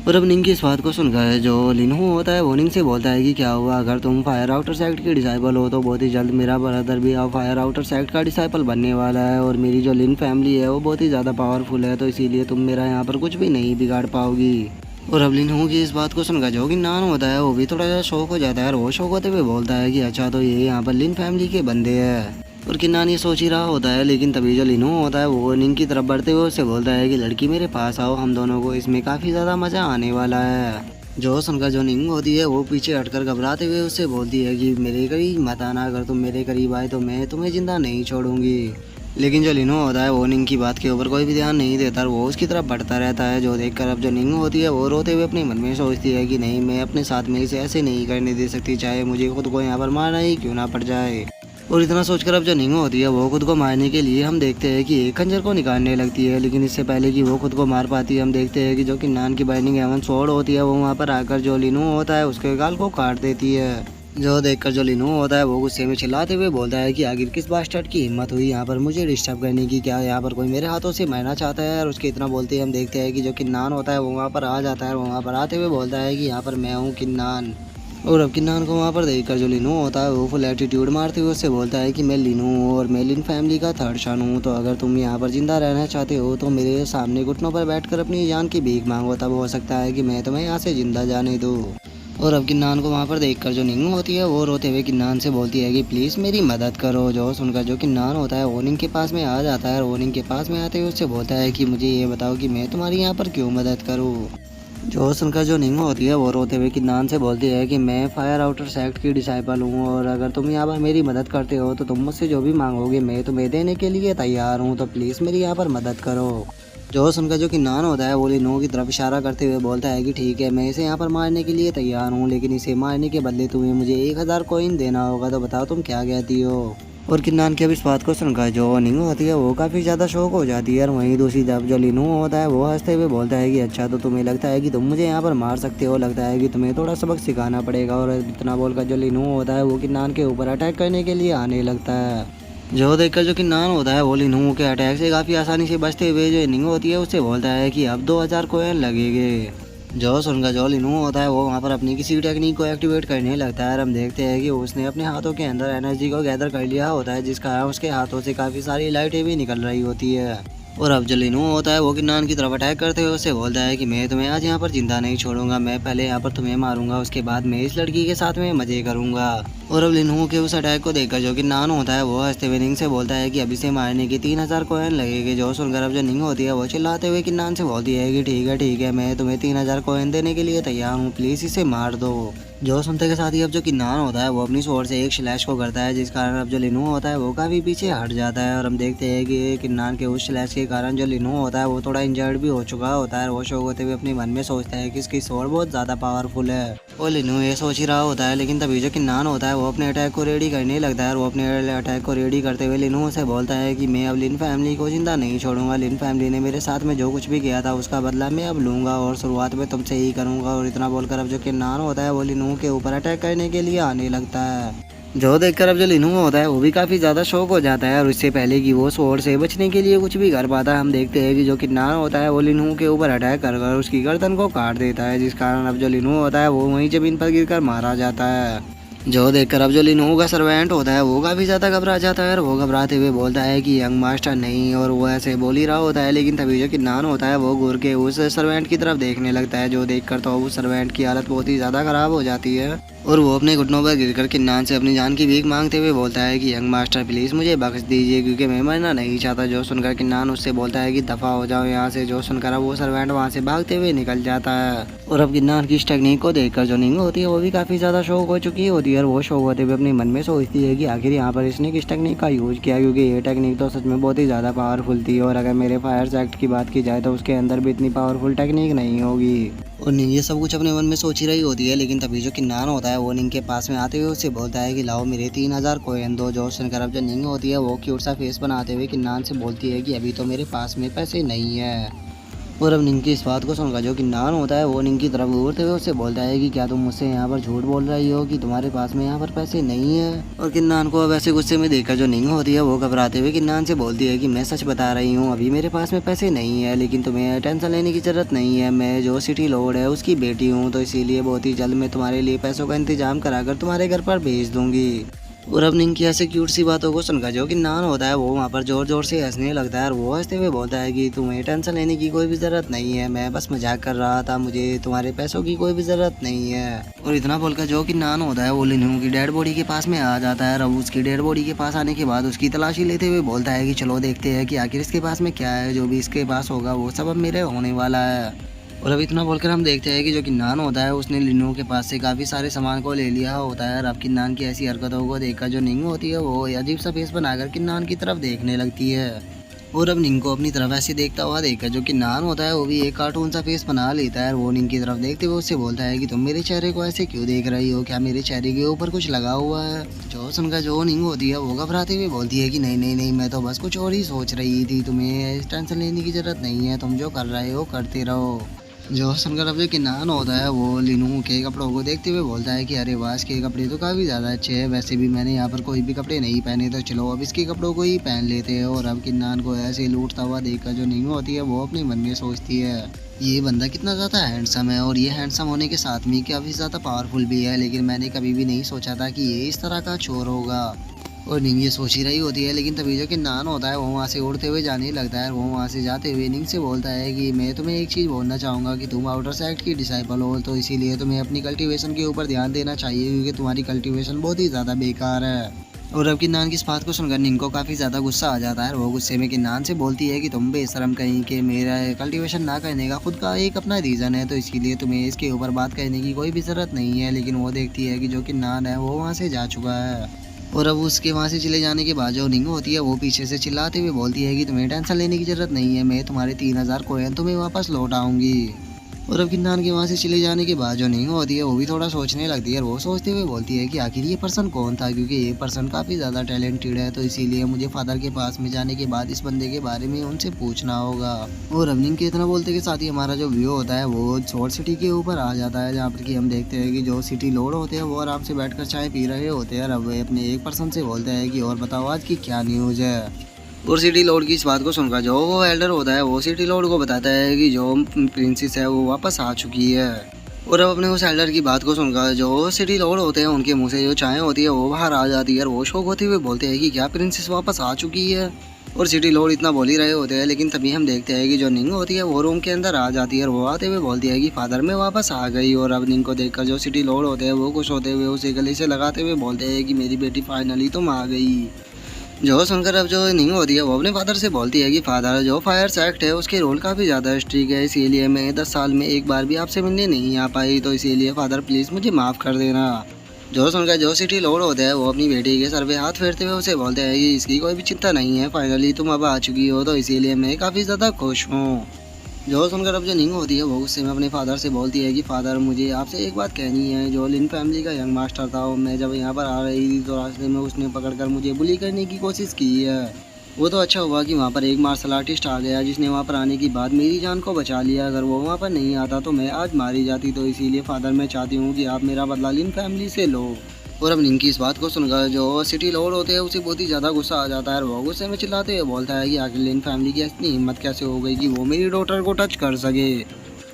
और अब निंग की इस बात को सुनकर जो लिनहू होता है वो निंग से बोलता है कि क्या हुआ, अगर तुम फायर आउटर सेक्ट की डिसाइबल हो तो बहुत ही जल्द मेरा ब्रदर भी अब फायर आउटर सेक्ट का डिसाइबल बनने वाला है। और मेरी जो लिन फैमिली है वो बहुत ही ज़्यादा पावरफुल है, तो इसीलिए तुम मेरा यहाँ पर कुछ भी नहीं बिगाड़ पाओगी। और अब लिनहू की इस बात को सुनकर जो कि नान होता है वो भी थोड़ा सा शौक हो जाता है, और वो शौक होते हुए बोलता है कि अच्छा तो ये यहाँ पर लिन फैमिली के बंदे हैं। और किन्नान ये सोच ही रहा होता है, लेकिन तभी जो लिनहू होता है वो निंग की तरफ बढ़ते हुए उससे बोलता है कि लड़की मेरे पास आओ, हम दोनों को इसमें काफ़ी ज़्यादा मज़ा आने वाला है। जो सुनकर जो निंग होती है वो पीछे हटकर घबराते हुए उससे बोलती है कि मेरे करीब मत आना, अगर तुम मेरे करीब आए तो मैं तुम्हें जिंदा नहीं छोड़ूंगी। लेकिन जो लिनो होता है वो निंग की बात के ऊपर कोई भी ध्यान नहीं देता, वो उसकी तरफ बढ़ता रहता है। जो देखकर अब जो निंग होती है वो रोते हुए अपने मन में सोचती है कि नहीं, मैं अपने साथ में इसे ऐसे नहीं करने दे सकती, चाहे मुझे खुद को यहाँ पर मारना ही क्यों ना पड़ जाए। और इतना सोचकर अब जो निंग होती है वो खुद को मारने के लिए हम देखते हैं कि एक खंजर को निकालने लगती है, लेकिन इससे पहले कि वो खुद को मार पाती है हम देखते हैं कि जो किन्नान की बाइंडिंग हेवन स्वॉर्ड होती है वो वहाँ पर आकर जो लिनू होता है उसके गाल को काट देती है। जो देखकर जो लिनू होता है वो गुस्से में चिल्लाते हुए बोलता है कि आखिर किस बास्टर्ड की हिम्मत हुई यहाँ पर मुझे डिस्टर्ब करने की, क्या यहाँ पर कोई मेरे हाथों से मारना चाहता है। और उसके इतना बोलते ही हम देखते हैं कि जो किन्नान होता है वो वहाँ पर आ जाता है, और वहाँ पर आते हुए बोलता है कि यहाँ पर मैं हूँ किन्नान। और अब किन्नान को वहाँ पर देखकर जो लिनू होता है वो फुल एटीट्यूड मारते हुए उससे बोलता है कि मैं लिनू हूँ और मैं लिन फैमिली का थर्ड सन हूँ, तो अगर तुम यहाँ पर जिंदा रहना चाहते हो तो मेरे सामने घुटनों पर बैठकर अपनी जान की भीख मांगो, तब हो सकता है कि मैं तुम्हें यहाँ से जिंदा जाने दूँ। और अब किन्नान को वहाँ पर देखकर जो निंग होती है वो रोते हुए किन्नान से बोलती है कि प्लीज़ मेरी मदद करो। जो सुनकर जो किन्नान होता है वो निंग के पास में आ जाता है, और वो निंग के पास में आते हुए उससे बोलता है कि मुझे ये बताओ कि मैं तुम्हारी यहाँ पर क्यों मदद करूँ। जो सुनकर जो निंग होती है वो रोते हुए किन्नान से बोलती है कि मैं फायर आउटर सेक्ट की डिसाइपल हूँ, और अगर तुम यहाँ पर मेरी मदद करते हो तो तुम मुझसे जो भी मांगोगे मैं तुम्हें देने के लिए तैयार हूँ, तो प्लीज़ मेरी यहाँ पर मदद करो। जो सुनकर जो किन्नान होता है वो लिनो की तरफ इशारा करते हुए बोलता है कि ठीक है, मैं इसे यहाँ पर मारने के लिए तैयार हूँ, लेकिन इसे मारने के बदले तुम्हें मुझे 1000 कॉइन देना होगा, तो बताओ तुम क्या कहती हो। और किन्नान की अब इस बात को सुनकर जो निंग होती है वो काफ़ी ज़्यादा शौक हो जाती है, और वहीं दूसरी तरफ जो लिनू होता है वो हंसते हुए बोलता है कि अच्छा तो तुम्हें लगता है कि तुम मुझे यहाँ पर मार सकते हो, लगता है कि तुम्हें थोड़ा सबक सिखाना पड़ेगा। और इतना बोलकर जो लिनू होता है वो किन्नान के ऊपर अटैक करने के लिए आने लगता है। जो देखकर जो किन्नान होता है वो लिनू के अटैक से काफ़ी आसानी से बचते हुए जो निंग होती है उससे बोलता है कि अब 2000 कोइन लगेंगे। जो सुनकर जो लिनू होता है वो वहाँ पर अपनी किसी टेक्निक को एक्टिवेट करने लगता है, और हम देखते हैं कि उसने अपने हाथों के अंदर एनर्जी को गैदर कर लिया होता है, जिस कारण उसके हाथों से काफ़ी सारी लाइटें भी निकल रही होती है। और अब जो लिनू होता है वो किन्नान की तरफ अटैक करते हुए उससे बोलता है कि मैं तुम्हें आज यहाँ पर जिंदा नहीं छोड़ूंगा, मैं पहले यहाँ पर तुम्हें मारूंगा, उसके बाद मैं इस लड़की के साथ में मजे करूंगा। और अब लिनू के उस अटैक को देखकर जो किन्नान होता है वो हंसते हुए निंग से बोलता है कि अब इसे मारने के 3000 कॉइन लगेंगे। जो सुनकर अब जो निंग होती है वो चिल्लाते हुए किन्नान से बोलती है कि ठीक है, मैं तुम्हें 3000 कॉइन देने के लिए तैयार हूँ, प्लीज़ इसे मार दो। जो सुनते के साथ ही अब जो किन्नान होता है वो अपनी स्वॉर्ड से एक स्लैश को करता है, जिस कारण अब जो लिनू होता है वो काफ़ी पीछे हट जाता है। और हम देखते हैं कि किन्नान के उस स्लैश के कारण जो लिनू होता है वो थोड़ा इंजर्ड भी हो चुका होता है, और वो शौक होते हुए अपने मन में सोचता है कि इसकी स्वॉर्ड बहुत ज़्यादा पावरफुल है। और लिनू ये सोच ही रहा होता है, लेकिन तभी जो किन्नान होता है वो अपने अटैक को रेडी करने लगता है, और वो अपने अटैक को रेडी करते हुए लिनू से बोलता है कि मैं अब लिन फैमिली को जिंदा नहीं छोड़ूंगा, लिन फैमिली ने मेरे साथ में जो कुछ भी किया था उसका बदला मैं अब लूँगा, और शुरुआत में तुमसे ही करूँगा। और इतना बोलकर अब जो किन्नान होता है वो लिनू के ऊपर अटैक करने के लिए आने लगता है। जो देखकर अब जो लिनू होता है वो भी काफ़ी ज़्यादा शौक हो जाता है, और इससे पहले कि वो स्वॉर्ड से बचने के लिए कुछ भी कर पाता है हम देखते हैं कि जो किन्नान होता है वो लिनू के ऊपर अटैक कर उसकी गर्दन को काट देता है, जिस कारण अब जो लिनू होता है वो वहीं ज़मीन पर गिरकर मारा जाता है। जो देखकर अब जो लिनू का सर्वेंट होता है वो काफ़ी ज़्यादा घबरा जाता है, और वो घबराते हुए बोलता है कि यंग मास्टर नहीं, और वो ऐसे बोल ही रहा होता है, लेकिन तभी जो किन्नान होता है वो घूर के उस सर्वेंट की तरफ देखने लगता है। जो देखकर तो उस सर्वेंट की हालत बहुत ही ज़्यादा ख़राब हो जाती है, और वो अपने घुटनों पर गिरकर किन्नान से अपनी जान की भीख मांगते हुए बोलता है कि यंग मास्टर प्लीज़ मुझे बख्श दीजिए, क्योंकि मैं मरना नहीं चाहता। जो सुनकर किन्नान उससे बोलता है कि दफ़ा हो जाओ यहाँ से। जो सुनकर अब वो सर्वेंट वहाँ से भागते हुए निकल जाता है। और अब किन्नान की इस टेक्निक को देखकर जो निंग होती है वो भी काफ़ी ज़्यादा शौक हो चुकी होती है और वो शौक होते हुए अपने मन में सोचती है कि आखिर यहाँ पर इसने किस टेक्निक का यूज़ किया, क्योंकि ये टेक्निक तो सच में बहुत ही ज़्यादा पावरफुल थी और अगर मेरे फायर एक्ट की बात की जाए तो उसके अंदर भी इतनी पावरफुल टेक्निक नहीं होगी। और निंग ये सब कुछ अपने मन में सोच ही रही होती है, लेकिन तभी जो किन्नान होता है वो निंग के पास में आते हुए उससे बोलता है कि लाओ मेरे 3000 कोइन दो। जो सुनकर अब जो निंग होती है वो क्यूट सा फेस बनाते हुए किन्नान से बोलती है कि अभी तो मेरे पास में पैसे नहीं है। और अब निंग की इस बात को सुनकर जो किन्नान होता है वो निंग की तरफ घूरते हुए उससे बोलता है कि क्या तुम मुझसे यहाँ पर झूठ बोल रही हो कि तुम्हारे पास में यहाँ पर पैसे नहीं है। और किन्नान को अब ऐसे गुस्से में देखकर जो निंग होती है वो घबराते हुए किन्नान से बोलती है कि मैं सच बता रही हूँ, अभी मेरे पास में पैसे नहीं है, लेकिन तुम्हें टेंशन लेने की जरूरत नहीं है। मैं जो सिटी लॉर्ड है उसकी बेटी हूँ, तो इसीलिए बहुत ही जल्द मैं तुम्हारे लिए पैसों का इंतजाम कराकर तुम्हारे घर पर भेज दूंगी। और अब निंग की ऐसे क्यूट सी बातों को सुनकर जो किन्नान होता है वो वहाँ पर जोर जोर से हंसने लगता है और वो हंसते हुए बोलता है कि तुम्हें टेंशन लेने की कोई भी ज़रूरत नहीं है, मैं बस मजाक कर रहा था, मुझे तुम्हारे पैसों की कोई भी ज़रूरत नहीं है। और इतना बोलकर जो किन्नान होता है वो लिनू की डेड बॉडी के पास में आ जाता है और अब उसकी डेड बॉडी के पास आने के बाद उसकी तलाशी लेते हुए बोलता है कि चलो देखते हैं कि आखिर इसके पास में क्या है, जो भी इसके पास होगा वो सब अब मेरे होने वाला है। और अब इतना बोलकर हम देखते हैं कि जो किन्नान होता है उसने लिनू के पास से काफ़ी सारे सामान को ले लिया होता है और अब किन्नान की ऐसी हरकतों को देखकर जो निंग होती है वो अजीब सा फेस बनाकर किन्नान की तरफ देखने लगती है। और अब निंग को अपनी तरफ ऐसे देखता हुआ देखकर जो किन्नान होता है वो भी एक कार्टून सा फेस बना लेता है और वो निंग की तरफ देखते हुए उससे बोलता है कि तुम मेरे चेहरे को ऐसे क्यों देख रही हो, क्या मेरे चेहरे के ऊपर कुछ लगा हुआ है। जो सुनकर जो निंग होती है वो घबराते हुए बोलती है कि नहीं नहीं नहीं, मैं तो बस कुछ और ही सोच रही थी, तुम्हें टेंशन लेने की जरूरत नहीं है, तुम जो कर रहे हो करते रहो। जो सुनकर अब जो किन्नान होता है वो लिनू के कपड़ों को देखते हुए बोलता है कि अरे वाह, इसके कपड़े तो काफ़ी ज़्यादा अच्छे हैं, वैसे भी मैंने यहाँ पर कोई भी कपड़े नहीं पहने, तो चलो अब इसके कपड़ों को ही पहन लेते हैं। और अब किन्नान को ऐसे लूटता हुआ देखकर जो निंग होती है वो अपने मन में सोचती है ये बंदा कितना ज़्यादा हैंडसम है और ये हैंडसम होने के साथ में काफ़ी ज़्यादा पावरफुल भी है, लेकिन मैंने कभी भी नहीं सोचा था कि ये इस तरह का चोर होगा। और निंग ये सोच ही रही होती है, लेकिन तभी जो किन्नान होता है वो वहाँ से उड़ते हुए जाने लगता है। वो वहाँ से जाते हुए निंग से बोलता है कि मैं तुम्हें एक चीज़ बोलना चाहूँगा कि तुम आउटर सेक्ट की डिसाइपल हो, तो इसीलिए तुम्हें अपनी कल्टीवेशन के ऊपर ध्यान देना चाहिए, क्योंकि तुम्हारी कल्टीवेशन बहुत ही ज़्यादा बेकार है। और अब किन्नान की इस बात को सुनकर निंग को काफ़ी ज़्यादा गुस्सा आ जाता है और वो गुस्से में किन्नान से बोलती है कि तुम बेशरम कहीं के, मेरा कल्टीवेशन ना करने का खुद का एक अपना रीज़न है, तो इसीलिए तुम्हें इसके ऊपर बात करने की कोई भी ज़रूरत नहीं है। लेकिन वो देखती है कि जो किन्नान है वो वहाँ से जा चुका है। और अब उसके वहाँ से चले जाने के बाद जो निंग होती है वो पीछे से चिल्लाते हुए बोलती है कि तुम्हें टेंशन लेने की ज़रूरत नहीं है, मैं तुम्हारे 3000 कोइन तुम्हें वापस लौट आऊँगी। और अब किन्नान के वहाँ से चले जाने के बाद जो निंग होती है वो भी थोड़ा सोचने लगती है और वो सोचते हुए बोलती है कि आखिर ये पर्सन कौन था, क्योंकि ये पर्सन काफ़ी ज़्यादा टैलेंटेड है, तो इसीलिए मुझे फादर के पास में जाने के बाद इस बंदे के बारे में उनसे पूछना होगा। और अब निंग के इतना बोलते के साथ ही हमारा जो व्यू होता है वो शॉर्ट सिटी के ऊपर आ जाता है, जहाँ पर कि हम देखते हैं कि जो सिटी लॉर्ड होते हैं वो आराम से बैठकर चाय पी रहे होते हैं और अब वे अपने एक पर्सन से बोलते हैं कि और बताओ आज की क्या न्यूज़ है। और सिटी लॉर्ड की इस बात को सुनकर जो वो एल्डर होता है वो सिटी लॉर्ड को बताता है कि जो प्रिंसेस है वो वापस आ चुकी है। और अब अपने उस एल्डर की बात को सुनकर जो सिटी लॉर्ड होते हैं उनके मुंह से जो चाय होती है वो बाहर आ जाती है और वो शौक होते हुए बोलते हैं कि क्या प्रिंसेस वापस आ चुकी है। और सिटी लॉर्ड इतना बोल ही रहे होते हैं, लेकिन तभी हम देखते हैं कि जो निंग होती है वो रूम के अंदर आ जाती है और वो आते हुए बोलती है कि फादर मैं वापस आ गई। और अब निंग को देखकर जो सिटी लॉर्ड होते हैं वो खुश होते हुए उसे गले से लगाते हुए बोलते हैं कि मेरी बेटी फाइनली तुम आ गई। जो सुनकर अब जो निंग होती है वो अपने फादर से बोलती है कि फादर जो फायर एक्ट है उसके रोल काफ़ी ज़्यादा स्ट्रिक्ट है, इसीलिए मैं 10 साल में एक बार भी आपसे मिलने नहीं आ पाई, तो इसीलिए फादर प्लीज़ मुझे माफ़ कर देना। जो सुनकर जो सिटी लॉर्ड होता है वो अपनी बेटी के सर पे हाथ फेरते हुए उसे बोलते हैं कि इसकी कोई भी चिंता नहीं है, फाइनली तुम अब आ चुकी हो, तो इसीलिए मैं काफ़ी ज़्यादा खुश हूँ। जो सुनकर अब जो निंग होती है वो गुस्से में अपने फादर से बोलती है कि फादर मुझे आपसे एक बात कहनी है। जो लिन फैमिली का यंग मास्टर था, मैं जब यहाँ पर आ रही थी तो रास्ते में उसने पकड़कर मुझे बुली करने की कोशिश की है। वो तो अच्छा हुआ कि वहाँ पर एक मार्शल आर्टिस्ट आ गया जिसने वहाँ पर आने के बाद मेरी जान को बचा लिया, अगर वो वहाँ पर नहीं आता तो मैं आज मारी जाती, तो इसीलिए फादर मैं चाहती हूँ कि आप मेरा बदला लिन फैमिली से लो। और अब निंग की इस बात को सुनकर जो सिटी लॉर्ड होते हैं उसे बहुत ही ज़्यादा गुस्सा आ जाता है और वो गुस्से में चिल्लाते हुए बोलता है कि आखिर लिन फैमिली की इतनी हिम्मत कैसे हो गई कि वो मेरी डॉटर को टच कर सके।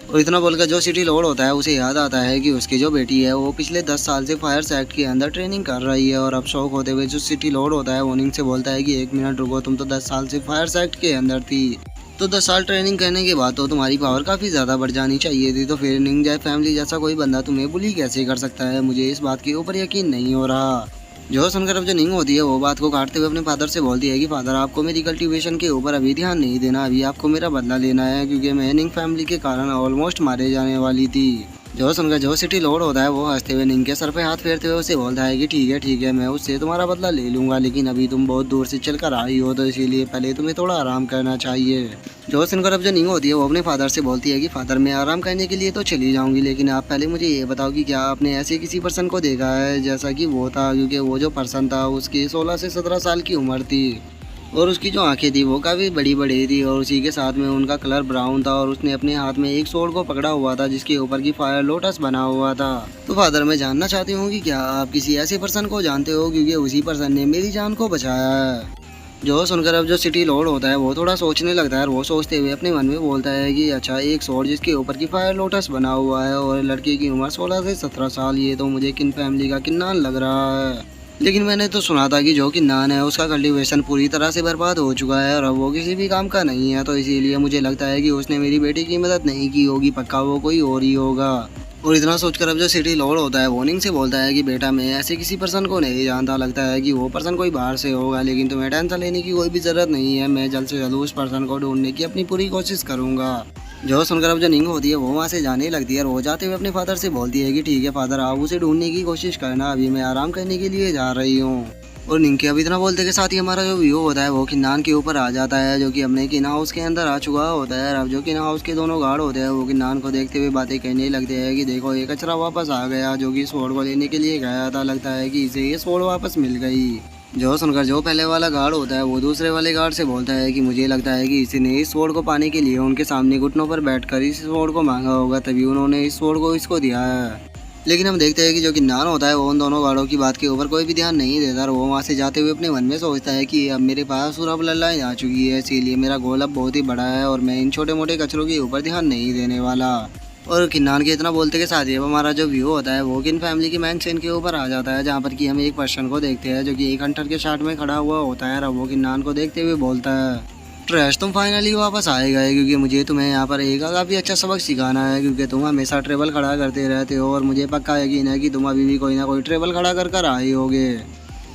और इतना बोलकर जो सिटी लॉर्ड होता है उसे याद आता है कि उसकी जो बेटी है वो पिछले 10 साल से फायर एक्ट के अंदर ट्रेनिंग कर रही है। और अब शौक होते हुए जो सिटी लॉर्ड होता है वो निंग से बोलता है कि 1 मिनट रुको, तुम तो 10 साल से फायर एक्ट के अंदर थी, तो 10 साल ट्रेनिंग करने के बाद तो तुम्हारी पावर काफ़ी ज़्यादा बढ़ जानी चाहिए थी, तो फिर निंग जाए फैमिली जैसा कोई बंदा तुम्हें बुली कैसे कर सकता है, मुझे इस बात के ऊपर यकीन नहीं हो रहा। जो सुनकर अब जो निंग होती है वो बात को काटते हुए अपने फादर से बोलती है कि फादर आपको मेरी कल्टीवेशन के ऊपर अभी ध्यान नहीं देना, अभी आपको मेरा बदला लेना है क्योंकि मैं निंग फैमिली के कारण ऑलमोस्ट मारे जाने वाली थी। जो सुनकर जो सिटी लॉर्ड होता है वो हंसते हुए निंग के सर पे हाथ फेरते हुए उसे बोलता है कि ठीक है मैं उससे तुम्हारा बदला ले लूंगा, लेकिन अभी तुम बहुत दूर से चल कर आई हो तो इसीलिए पहले तुम्हें थोड़ा आराम करना चाहिए। जो सुनकर अब जो निंग होती है वो अपने फादर से बोलती है कि फादर मैं आराम करने के लिए तो चली जाऊंगी, लेकिन आप पहले मुझे ये बताओ कि क्या आपने ऐसे किसी पर्सन को देखा है जैसा कि वो था, क्योंकि वो जो पर्सन था उसकी 16 से 17 साल की उम्र थी और उसकी जो आंखें थी वो काफ़ी बड़ी बड़ी थी और उसी के साथ में उनका कलर ब्राउन था और उसने अपने हाथ में एक स्वॉर्ड को पकड़ा हुआ था जिसके ऊपर की फायर लोटस बना हुआ था। तो फादर मैं जानना चाहती हूँ कि क्या आप किसी ऐसे पर्सन को जानते हो, क्योंकि उसी पर्सन ने मेरी जान को बचाया है। जो सुनकर अब जो सिटी लॉर्ड होता है वो थोड़ा सोचने लगता है और वो सोचते हुए अपने मन में बोलता है कि अच्छा एक स्वॉर्ड जिसके ऊपर की फायर लोटस बना हुआ है और लड़के की उम्र 16 से 17 साल, ये तो मुझे किन फैमिली का किन्नान लग रहा है। लेकिन मैंने तो सुना था कि जो किन्नान है उसका कल्टीवेशन पूरी तरह से बर्बाद हो चुका है और अब वो किसी भी काम का नहीं है, तो इसीलिए मुझे लगता है कि उसने मेरी बेटी की मदद नहीं की होगी, पक्का वो कोई और ही होगा। और इतना सोचकर अब जो सिटी लॉर्ड होता है वार्निंग से बोलता है कि बेटा मैं ऐसे किसी पर्सन को नहीं जानता, लगता है कि वो पर्सन कोई बाहर से होगा, लेकिन तुम्हें टेंशन लेने की कोई भी ज़रूरत नहीं है, मैं जल्द से जल्द उस पर्सन को ढूंढने की अपनी पूरी कोशिश करूँगा। जो सुनकर अब जो निंग होती है वो वहाँ से जाने लगती है और वो जाते हुए अपने फादर से बोलती है कि ठीक है फादर आप उसे ढूंढने की कोशिश करना, अभी मैं आराम करने के लिए जा रही हूँ। और निंग के अब इतना बोलते के साथ ही हमारा जो व्यू होता है वो किन्नान के ऊपर आ जाता है, जो कि अपने किन हाउस के अंदर आ चुका होता है। अब जो किन हाउस के दोनों गार्ड होते हैं वो किन्नान को देखते हुए बातें कहने लगते हैं कि देखो ये कचरा वापस आ गया जो कि स्वॉर्ड को लेने के लिए गया था, लगता है कि इसे ये स्वॉर्ड वापस मिल गई। जो सुनकर जो पहले वाला गार्ड होता है वो दूसरे वाले गार्ड से बोलता है कि मुझे लगता है कि इसी ने इस स्वॉर्ड को पाने के लिए उनके सामने घुटनों पर बैठकर इस स्वॉर्ड को मांगा होगा, तभी उन्होंने इस स्वॉर्ड को इसको दिया है। लेकिन हम देखते हैं कि जो किन्नान होता है वो उन दोनों गार्डों की बात के ऊपर कोई भी ध्यान नहीं देता और वो वहाँ से जाते हुए अपने मन में सोचता है कि अब मेरे पास पूरा ब्लडलाइन आ चुकी है, इसीलिए मेरा गोल अब बहुत ही बड़ा है और मैं इन छोटे मोटे कचरों के ऊपर ध्यान नहीं देने वाला। और किन्नान के इतना बोलते के साथ ही अब हमारा जो व्यू होता है वो किन फैमिली की मैंशन के ऊपर आ जाता है, जहाँ पर कि हम एक पर्सन को देखते हैं जो कि एक हंटर के शाट में खड़ा हुआ होता है और वो किन्नान को देखते हुए बोलता है ट्रैश तुम फाइनली वापस आए गए, क्योंकि मुझे तुम्हें यहाँ पर एक काफ़ी अच्छा सबक सिखाना है, क्योंकि तुम हमेशा ट्रेबल खड़ा करते रहते हो और मुझे पक्का यकीन है कि तुम अभी भी कोई ना कोई ट्रेबल खड़ा कर कर आए होगे।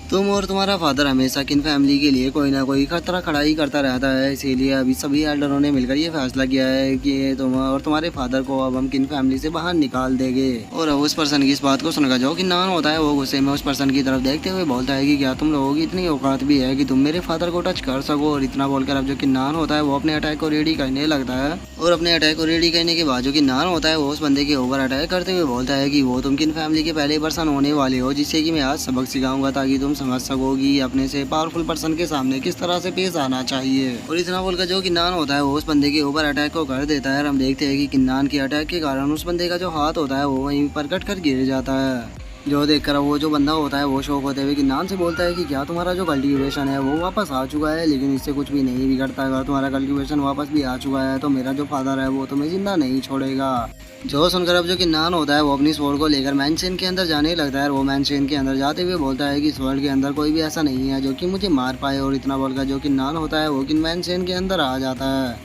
तुम और तुम्हारा फादर हमेशा किन फैमिली के लिए कोई ना कोई खतरा खड़ा ही करता रहता है, इसीलिए अभी सभी एल्डरों ने मिलकर ये फैसला किया है कि तुम और तुम्हारे फादर को अब हम किन फैमिली से बाहर निकाल देंगे। और अब उस पर्सन की इस बात को सुनकर जो किन्नान होता है वो गुस्से में उस पर्सन की तरफ देखते हुए बोलता है कि क्या तुम लोगों की इतनी औकात भी है कि तुम मेरे फादर को टच कर सको। और इतना बोलकर अब जो किन्नान होता है वो अपने अटैक को रेडी करने लगता है और अपने अटैक को रेडी करने के बाद जो किन्नान होता है वो उस बंदे के ऊपर अटैक करते हुए बोलता है कि वो तुम किन फैमिली के पहले पर्सन होने वाले हो जिससे कि मैं आज सबक सिखाऊंगा ताकि तुम समझ सकोगी अपने से पावरफुल पर्सन के सामने किस तरह से पेश आना चाहिए। और इतना बोलकर जो किन्नान होता है वो उस बंदे के ऊपर अटैक को कर देता है और हम देखते हैं कि किन्नान के अटैक के कारण उस बंदे का जो हाथ होता है वो वहीं पर कट कर गिर जाता है। जो देखकर वो जो बंदा होता है वो शौक होते हुए किन्नान से बोलता है कि क्या तुम्हारा जो कल्टीवेशन है वो वापस आ चुका है, लेकिन इससे कुछ भी नहीं बिगड़ता। अगर तुम्हारा कल्टीवेशन वापस भी आ चुका है तो मेरा जो फादर है वो तुम्हें जिंदा नहीं छोड़ेगा। जो सुनकर अब जो किन्नान होता है वो अपनी स्वॉर्ड को लेकर मैंशन के अंदर जाने लगता है और वो मैंशन के अंदर जाते हुए बोलता है कि स्वॉर्ड के अंदर कोई भी ऐसा नहीं है जो कि मुझे मार पाए। और इतना बोलकर जो किन्नान होता है वो किन मैंशन के अंदर आ जाता है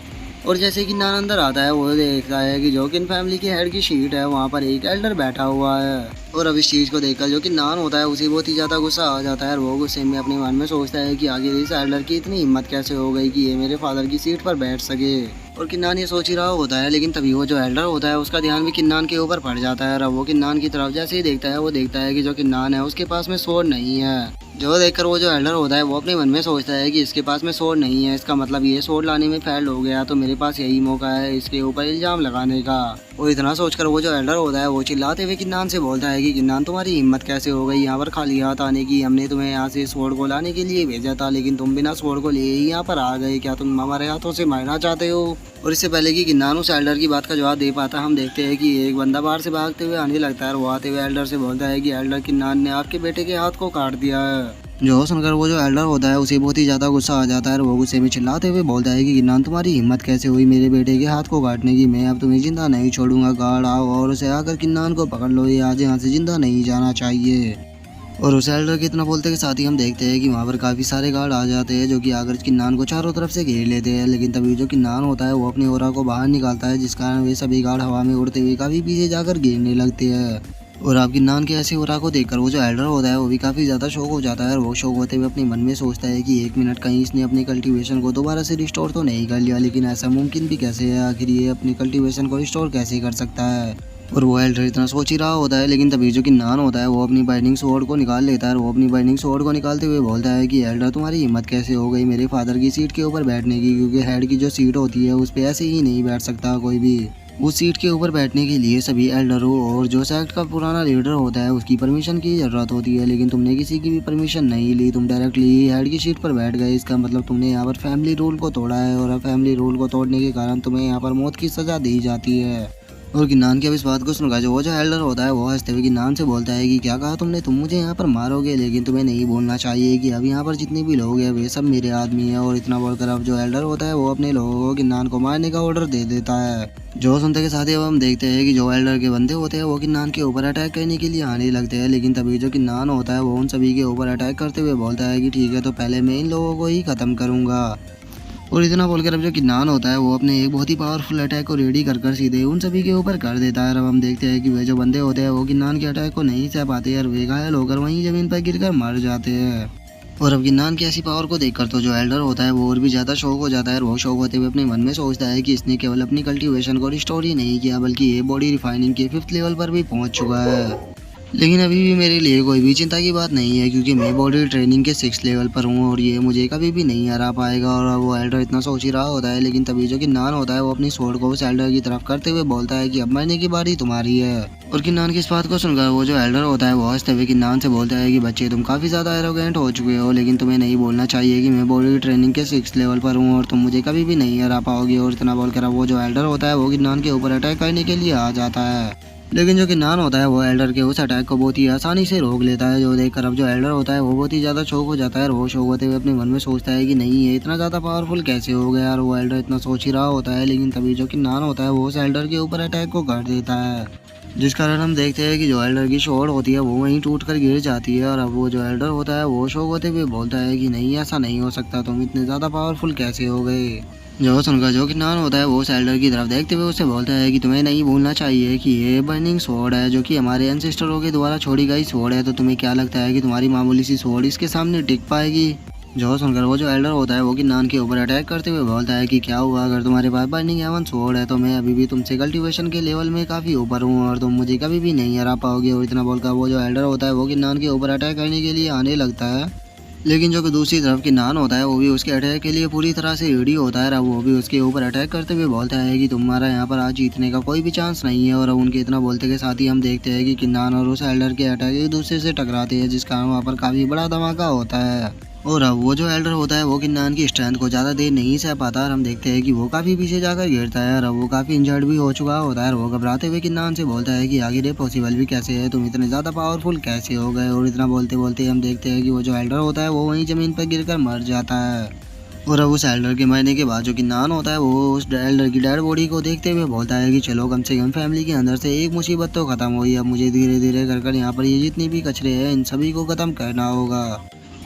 और जैसे कि किन्नान अंदर आता है वो देखता है कि जो किन फैमिली की हेड की शीट है वहाँ पर एक एल्डर बैठा हुआ है। और अब इस चीज़ को देखकर जो किन्नान होता है उसे बहुत ही ज़्यादा गुस्सा आ जाता है और वो गुस्से में अपने मन में सोचता है कि आगे इस एल्डर की इतनी हिम्मत कैसे हो गई कि ये मेरे फादर की सीट पर बैठ सके। और किन्नान ये सोच ही रहा होता है, लेकिन तभी वो जो एल्डर होता है उसका ध्यान भी किन्नान के ऊपर पड़ जाता है और वो किन्नान की तरफ जैसे ही देखता है वो देखता है कि जो किन्नान है उसके पास में स्वॉर्ड नहीं है। जो देखकर वो जो एल्डर होता है वो अपने मन में सोचता है कि इसके पास में स्वॉर्ड नहीं है, इसका मतलब ये स्वॉर्ड लाने में फेल हो गया, तो मेरे पास यही मौका है इसके ऊपर इल्जाम लगाने का। और इतना सोचकर वो जो एल्डर होता है वो चिल्लाते हुए किन्नान से बोलता है कि किन्नान तुम्हारी हिम्मत कैसे हो गई यहाँ पर खाली हाथ आने की, हमने तुम्हें यहाँ से स्वॉर्ड को लाने के लिए भेजा था लेकिन तुम बिना स्वॉर्ड को लिए ही यहाँ पर आ गए, क्या तुम हमारे हाथों से मारना चाहते हो। और इससे पहले कि किन्नान उस एल्डर की बात का जवाब दे पाता हम देखते हैं कि एक बंदा बाहर से भागते हुए आने लगता है और वो आते हुए एल्डर से बोलता है कि एल्डर किन्नान ने आपके बेटे के हाथ को काट दिया है। जो सुनकर वो जो एल्डर होता है उसे बहुत ही ज़्यादा गुस्सा आ जाता है और वो गुस्से में चिल्लाते हुए बोलता है कि किन्नान तुम्हारी हिम्मत कैसे हुई मेरे बेटे के हाथ को काटने की, मैं अब तुम्हें जिंदा नहीं छोड़ूंगा, गार्ड आओ और उसे आकर किन्नान को पकड़ लो, ये आज यहाँ से जिंदा नहीं जाना चाहिए। और उस एल्डर के इतना बोलते के साथ ही हम देखते हैं कि वहाँ पर काफ़ी सारे गार्ड आ जाते हैं जो कि आकर किन्नान को चारों तरफ से घेर लेते हैं, लेकिन तभी जो किन्नान होता है वो अपनी ओरा को बाहर निकालता है जिस कारण वे सभी गार्ड हवा में उड़ते हुए काफ़ी पीछे जाकर गिरने लगते हैं। और आपकी नान के ऐसे हो को देखकर वो जो एल्डर होता है वो भी काफ़ी ज़्यादा शौक हो जाता है और वो शौक होते हुए अपने मन में सोचता है कि एक मिनट कहीं इसने अपनी कल्टीवेशन को दोबारा से रिस्टोर तो नहीं कर लिया, लेकिन ऐसा मुमकिन भी कैसे है, आखिर ये अपनी कल्टीवेशन को रिस्टोर कैसे कर सकता है। और वो एल्डर इतना सोच ही रहा होता है, लेकिन तभी जो कि नान होता है वो अपनी बाइंडिंग स्वॉर्ड को निकाल लेता है और वो अपनी बाइंडिंग स्वॉर्ड को निकालते हुए बोलता है कि एल्डर तुम्हारी हिम्मत कैसे हो गई मेरे फादर की सीट के ऊपर बैठने की, क्योंकि हेड की जो सीट होती है उस पर ऐसे ही नहीं बैठ सकता कोई भी। उस सीट के ऊपर बैठने के लिए सभी एल्डरों और जो सेक्ट का पुराना लीडर होता है उसकी परमिशन की जरूरत होती है, लेकिन तुमने किसी की भी परमिशन नहीं ली, तुम डायरेक्टली हेड की सीट पर बैठ गए। इसका मतलब तुमने यहाँ पर फैमिली रूल को तोड़ा है और फैमिली रूल को तोड़ने के कारण तुम्हें यहाँ पर मौत की सजा दी जाती है। और गिनान की अब इस बात को सुनकर जो एल्डर होता है वो हंसते हुए गिनान से बोलता है कि क्या कहा तुमने, तुम मुझे यहाँ पर मारोगे, लेकिन तुम्हें नहीं बोलना चाहिए कि अब यहाँ पर जितने भी लोग हैं वे सब मेरे आदमी हैं। और इतना बोलकर अब जो एल्डर होता है वो अपने लोगों को गिनान को मारने का ऑर्डर दे देता है। जो सुनते के साथ ही अब हम देखते हैं कि जो एल्डर के बंदे होते हैं वो गिनान के ऊपर अटैक करने के लिए आने लगते हैं, लेकिन तभी जो गिनान होता है वो उन सभी के ऊपर अटैक करते हुए बोलता है कि ठीक है, तो पहले मैं इन लोगों को ही खत्म करूंगा। और इतना बोलकर अब जो किन्नान होता है वो अपने एक बहुत ही पावरफुल अटैक को रेडी कर सीधे उन सभी के ऊपर कर देता है। अब हम देखते हैं कि वे जो बंदे होते हैं वो किन्नान के अटैक को नहीं सह पाते और वे घायल होकर वहीं जमीन पर गिरकर मर जाते हैं। और अब गिन्नान की ऐसी पावर को देखकर तो जो एल्डर होता है वो और भी ज़्यादा शौक हो जाता है और वो शौक होते हुए अपने मन में सोचता है कि इसने केवल अपनी कल्टीवेशन को रिस्टोर ही नहीं किया बल्कि ये बॉडी रिफाइनिंग के 5th लेवल पर भी पहुंच चुका है। लेकिन अभी भी मेरे लिए कोई भी चिंता की बात नहीं है, क्योंकि मैं बॉडी ट्रेनिंग के 6th लेवल पर हूँ और ये मुझे कभी भी नहीं हरा पाएगा। और वो एल्डर इतना सोच ही रहा होता है, लेकिन तभी जो कि नान होता है वो अपनी स्वॉर्ड को उस एल्डर की तरफ करते हुए बोलता है कि अब मरने की बारी तुम्हारी है। और किन्नान की इस बात को सुनकर वो जो एल्डर होता है वो हंसते हुए किन्नान से बोलता है कि बच्चे तुम काफ़ी ज़्यादा एरोगेंट हो चुके हो, लेकिन तुम्हें नहीं बोलना चाहिए कि मैं बॉडी ट्रेनिंग के 6th लेवल पर हूँ और तुम मुझे कभी भी नहीं हरा पाओगे। और इतना बोलकर अब वो जो एल्डर होता है वो किन्नान के ऊपर अटैक करने के लिए आ जाता है, लेकिन जो कि नान होता है वो एल्डर के उस अटैक को बहुत ही आसानी से रोक लेता है। जो देखकर अब जो एल्डर होता है वो बहुत ही ज़्यादा शौक हो जाता है और वो शौक होते हुए अपने मन में सोचता है कि नहीं ये इतना ज़्यादा पावरफुल कैसे हो गया। और वो एल्डर इतना सोच ही रहा होता है, लेकिन तभी जो कि नान होता है वो उस एल्डर के ऊपर अटैक को कर देता है, जिस कारण हम देखते हैं कि जो एल्डर की शॉर्ड होती है वो वहीं टूट कर गिर जाती है। और अब वो जो एल्डर होता है वो शौक होते हुए बोलता है कि नहीं ऐसा नहीं हो सकता, तुम इतने ज़्यादा पावरफुल कैसे हो गए। जो सुनकर जो कि नान होता है वो उस एल्डर की तरफ देखते हुए उससे बोलता है कि तुम्हें नहीं भूलना चाहिए कि ये बर्निंग स्वॉर्ड है जो कि हमारे एंसेस्टरों के द्वारा छोड़ी गई स्वॉर्ड है, तो तुम्हें क्या लगता है कि तुम्हारी मामूली सी स्वॉर्ड इसके सामने टिक पाएगी। जो सुनकर वो जो एल्डर होता है वो कि नान के ऊपर अटैक करते हुए बोलता है कि क्या हुआ, अगर तुम्हारे पास बर्निंग एवन स्वॉर्ड है तो मैं अभी भी तुमसे कल्टीवेशन के लेवल में काफ़ी ऊपर हूँ और तुम मुझे कभी भी नहीं हरा पाओगे। और इतना बोलकर वो जो एल्डर होता है वो कि नान के ऊपर अटैक करने के लिए आने लगता है, लेकिन जो कि दूसरी तरफ की नान होता है वो भी उसके अटैक के लिए पूरी तरह से रेडी होता है। अब वो भी उसके ऊपर अटैक करते हुए बोलता है कि तुम्हारा यहाँ पर आज जीतने का कोई भी चांस नहीं है। और अब उनके इतना बोलते के साथ ही हम देखते हैं कि किन्नान और उस एल्डर के अटैक एक दूसरे से टकराते हैं, जिस कारण वहाँ पर काफ़ी बड़ा धमाका होता है। और अब वो जो एल्डर होता है वो किन्नान की स्ट्रेंथ को ज़्यादा देर नहीं सह पाता और हम देखते हैं कि वो काफ़ी पीछे जाकर गिरता है और अब वो काफ़ी इंजर्ड भी हो चुका होता है। और वो घबराते हुए किन्नान से बोलता है कि आखिर ये पॉसिबल भी कैसे है, तुम इतने ज़्यादा पावरफुल कैसे हो गए। और इतना बोलते बोलते हम देखते हैं कि वो जो एल्डर होता है वो वहीं ज़मीन पर गिरकर मर जाता है। और अब उस एल्डर के मरने के बाद जो कि नान होता है वो उस एल्डर की डेड बॉडी को देखते हुए बोलता है कि चलो कम से कम फैमिली के अंदर से एक मुसीबत तो खत्म हुई, अब मुझे धीरे धीरे कर यहाँ पर ये जितनी भी कचरे हैं इन सभी को खत्म करना होगा।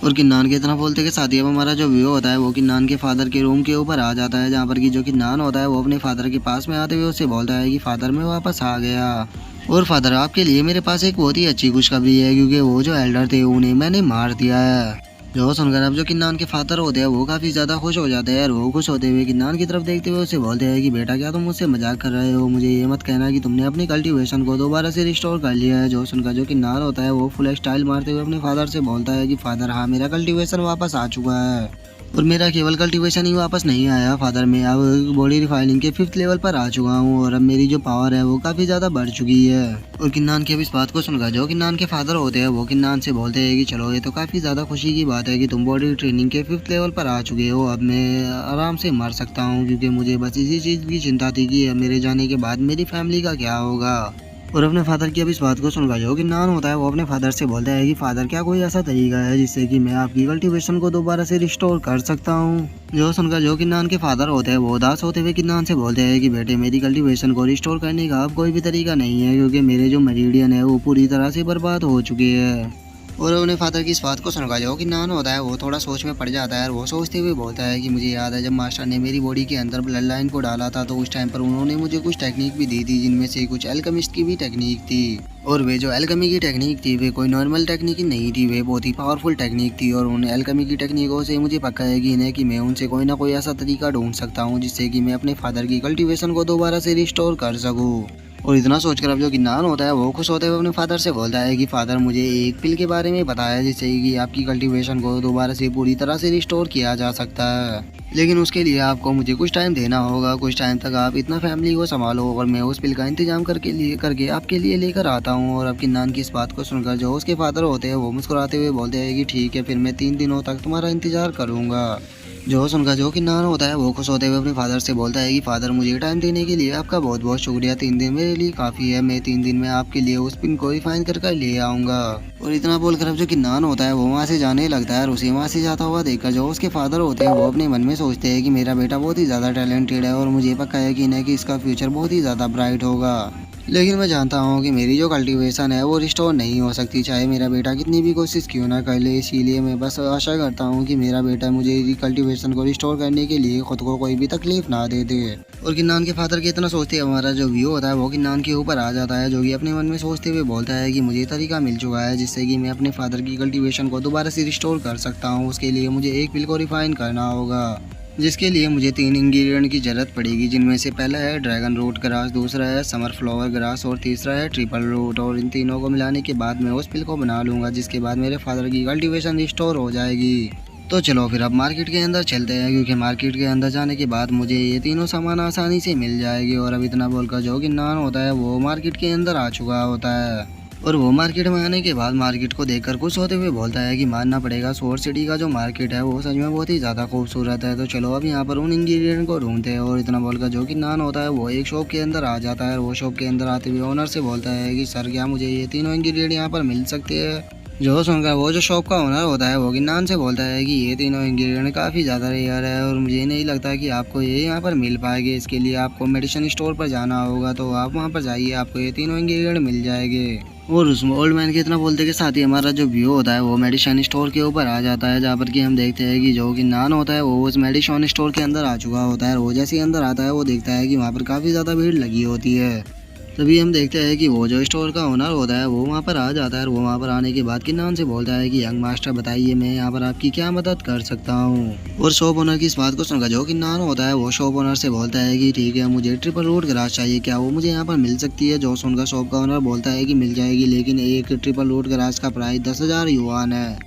और किन्नान के इतना बोलते के साथ ही अब हमारा जो व्यू होता है वो किन्नान के फादर के रूम के ऊपर आ जाता है, जहाँ पर कि जो किन्नान होता है वो अपने फादर के पास में आते हुए उससे बोलता है कि फादर मैं वापस आ गया और फादर आपके लिए मेरे पास एक बहुत ही अच्छी खुशखबरी है, क्योंकि वो जो एल्डर थे उन्हें मैंने मार दिया है। जो सुनकर अब जो किन्नान के फादर होते हैं वो काफ़ी ज़्यादा खुश हो जाते हैं और वो खुश होते हुए किन्नान की तरफ देखते हुए उसे बोलते हैं कि बेटा क्या तुम मुझसे मजाक कर रहे हो, मुझे ये मत कहना कि तुमने अपनी कल्टीवेशन को दोबारा से रिस्टोर कर लिया है। जो सुनकर जो किन्नान होता है वो फुल स्टाइल मारते हुए अपने फादर से बोलता है कि फादर हाँ मेरा कल्टीवेशन वापस आ चुका है और मेरा केवल कल्टीवेशन ही वापस नहीं आया फादर, मैं अब बॉडी रिफाइनिंग के 5th लेवल पर आ चुका हूँ और अब मेरी जो पावर है वो काफ़ी ज़्यादा बढ़ चुकी है। और किन्नान की अब इस बात को सुनकर जो किन्नान के फादर होते हैं वो किन्नान से बोलते हैं कि चलो ये तो काफ़ी ज़्यादा खुशी की बात है कि तुम बॉडी ट्रेनिंग के 5th लेवल पर आ चुके हो, अब मैं आराम से मर सकता हूँ, क्योंकि मुझे बस इसी चीज़ की चिंता थी कि मेरे जाने के बाद मेरी फैमिली का क्या होगा। और अपने फादर की अब इस बात को सुनकर जो किन्नान होता है वो अपने फादर से बोलता है कि फादर क्या कोई ऐसा तरीका है जिससे कि मैं आपकी कल्टीवेशन को दोबारा से रिस्टोर कर सकता हूँ। जो सुनकर जो किन्नान के फादर होते हैं वो उदास होते हुए किन्नान से बोलते हैं कि बेटे मेरी कल्टीवेशन को रिस्टोर करने का अब कोई भी तरीका नहीं है, क्योंकि मेरे जो मेरिडियन है वो पूरी तरह से बर्बाद हो चुके हैं और अपने फादर की इस बात को सुनकर जो कि नान होता है वो थोड़ा सोच में पड़ जाता है और वो सोचते हुए बोलता है कि मुझे याद है जब मास्टर ने मेरी बॉडी के अंदर ब्लड लाइन को डाला था तो उस टाइम पर उन्होंने मुझे कुछ टेक्निक भी दी थी जिनमें से कुछ एल्केमिस्ट की भी टेक्निक थी। और वे जो एल्केमी की टेक्निक थी वे कोई नॉर्मल टेक्निक नहीं थी, वे बहुत ही पावरफुल टेक्निक थी। और उन एल्केमी की टेक्निकों से मुझे पक्का यकीन है कि मैं उनसे कोई ना कोई ऐसा तरीका ढूंढ सकता हूँ जिससे कि मैं अपने फादर की कल्टीवेशन को दोबारा से रिस्टोर कर सकूँ। और इतना सोचकर अब जो गिनान होता है वो खुश होते हुए अपने फादर से बोलता है कि फादर मुझे एक पिल के बारे में बताया जिससे कि आपकी कल्टीवेशन को दोबारा से पूरी तरह से रिस्टोर किया जा सकता है, लेकिन उसके लिए आपको मुझे कुछ टाइम देना होगा। कुछ टाइम तक आप इतना फैमिली को संभालो और मैं उस पिल का इंतजाम करके आपके लिए लेकर आता हूँ। और अब गिनान की इस बात को सुनकर जो उसके फादर होते हैं वो मुस्कुराते हुए बोलते हैं कि ठीक है, फिर मैं 3 दिनों तक तुम्हारा इंतजार करूँगा। जो सुनकर जो कि नान होता है वो खुश होते हुए अपने फादर से बोलता है कि फादर मुझे टाइम देने के लिए आपका बहुत बहुत शुक्रिया, 3 दिन मेरे लिए काफ़ी है, मैं 3 दिन में आपके लिए उस पिन को रिफाइन कर ले आऊँगा। और इतना बोलकर अब जो कि नान होता है वो वहाँ से जाने लगता है और उसे वहाँ से जाता हुआ देखकर जो उसके फादर होते हैं वो अपने मन में सोचते हैं कि मेरा बेटा बहुत ही ज़्यादा टैलेंटेड है और मुझे पक्का यकीन है कि इसका फ्यूचर बहुत ही ज़्यादा ब्राइट होगा, लेकिन मैं जानता हूँ कि मेरी जो कल्टीवेशन है वो रिस्टोर नहीं हो सकती चाहे मेरा बेटा कितनी भी कोशिश क्यों ना कर ले। इसीलिए मैं बस आशा करता हूँ कि मेरा बेटा मुझे कल्टीवेशन को रिस्टोर करने के लिए खुद को कोई भी तकलीफ ना दे दे। और गिनान के फादर के इतना सोचते हमारा जो व्यू होता है वो गिनान के ऊपर आ जाता है, जो कि अपने मन में सोचते हुए बोलता है कि मुझे तरीका मिल चुका है जिससे कि मैं अपने फादर की कल्टीवेशन को दोबारा से रिस्टोर कर सकता हूँ। उसके लिए मुझे एक पिल को रिफाइन करना होगा जिसके लिए मुझे 3 इंग्रेडिएंट की ज़रूरत पड़ेगी, जिनमें से पहला है ड्रैगन रूट ग्रास, दूसरा है समर फ्लावर ग्रास और तीसरा है ट्रिपल रूट। और इन तीनों को मिलाने के बाद मैं उस पिल को बना लूँगा जिसके बाद मेरे फादर की कल्टीवेशन रिस्टोर हो जाएगी। तो चलो फिर अब मार्केट के अंदर चलते हैं, क्योंकि मार्केट के अंदर जाने के बाद मुझे ये तीनों सामान आसानी से मिल जाएगी। और अब इतना बोलकर जो कि नान होता है वो मार्केट के अंदर आ चुका होता है और वो मार्केट में आने के बाद मार्केट को देखकर खुश होते हुए बोलता है कि मानना पड़ेगा सोर सिटी का जो मार्केट है वो सच में बहुत ही ज़्यादा खूबसूरत है। तो चलो अब यहाँ पर उन इंग्रेडिएंट को ढूंढते हैं। और इतना बोलकर जो कि नान होता है वो एक शॉप के अंदर आ जाता है और वो शॉप के अंदर आते हुए ओनर से बोलता है कि सर क्या मुझे ये तीनों इंग्रेडिएंट यहाँ पर मिल सकते हैं। जो सुनकर वो जो शॉप का ओनर होता है वो गिनान से बोलता है कि ये तीनों इंग्रेडिएंट काफ़ी ज़्यादा रेयर है और मुझे नहीं लगता कि आपको ये यहाँ पर मिल पाएंगे। इसके लिए आपको मेडिसिन स्टोर पर जाना होगा, तो आप वहाँ पर जाइए, आपको ये तीनों इंग्रेडिएंट मिल जाएंगे। और उस ओल्ड मैन के इतना बोलते के साथ ही हमारा जो व्यू होता है वो मेडिसिन स्टोर के ऊपर आ जाता है, जहाँ पर कि हम देखते हैं कि जो कि नान होता है वो उस मेडिसिन स्टोर के अंदर आ चुका होता है। वो जैसे ही अंदर आता है वो देखता है कि वहाँ पर काफ़ी ज़्यादा भीड़ लगी होती है। तभी हम देखते हैं कि वो जो स्टोर का ओनर होता है वो वहाँ पर आ जाता है और वो वहाँ पर आने के बाद किन्नान से बोलता है कि यंग मास्टर बताइए मैं यहाँ पर आपकी क्या मदद कर सकता हूँ। और शॉप ओनर की इस बात को सुनकर जो किन्नान होता है वो शॉप ओनर से बोलता है कि ठीक है, मुझे ट्रिपल रूट ग्रास चाहिए, क्या वो मुझे यहाँ पर मिल सकती है। जो सुनकर शॉप का ओनर बोलता है कि मिल जाएगी, लेकिन एक ट्रिपल रूट ग्रास का प्राइस 10,000 युआन है।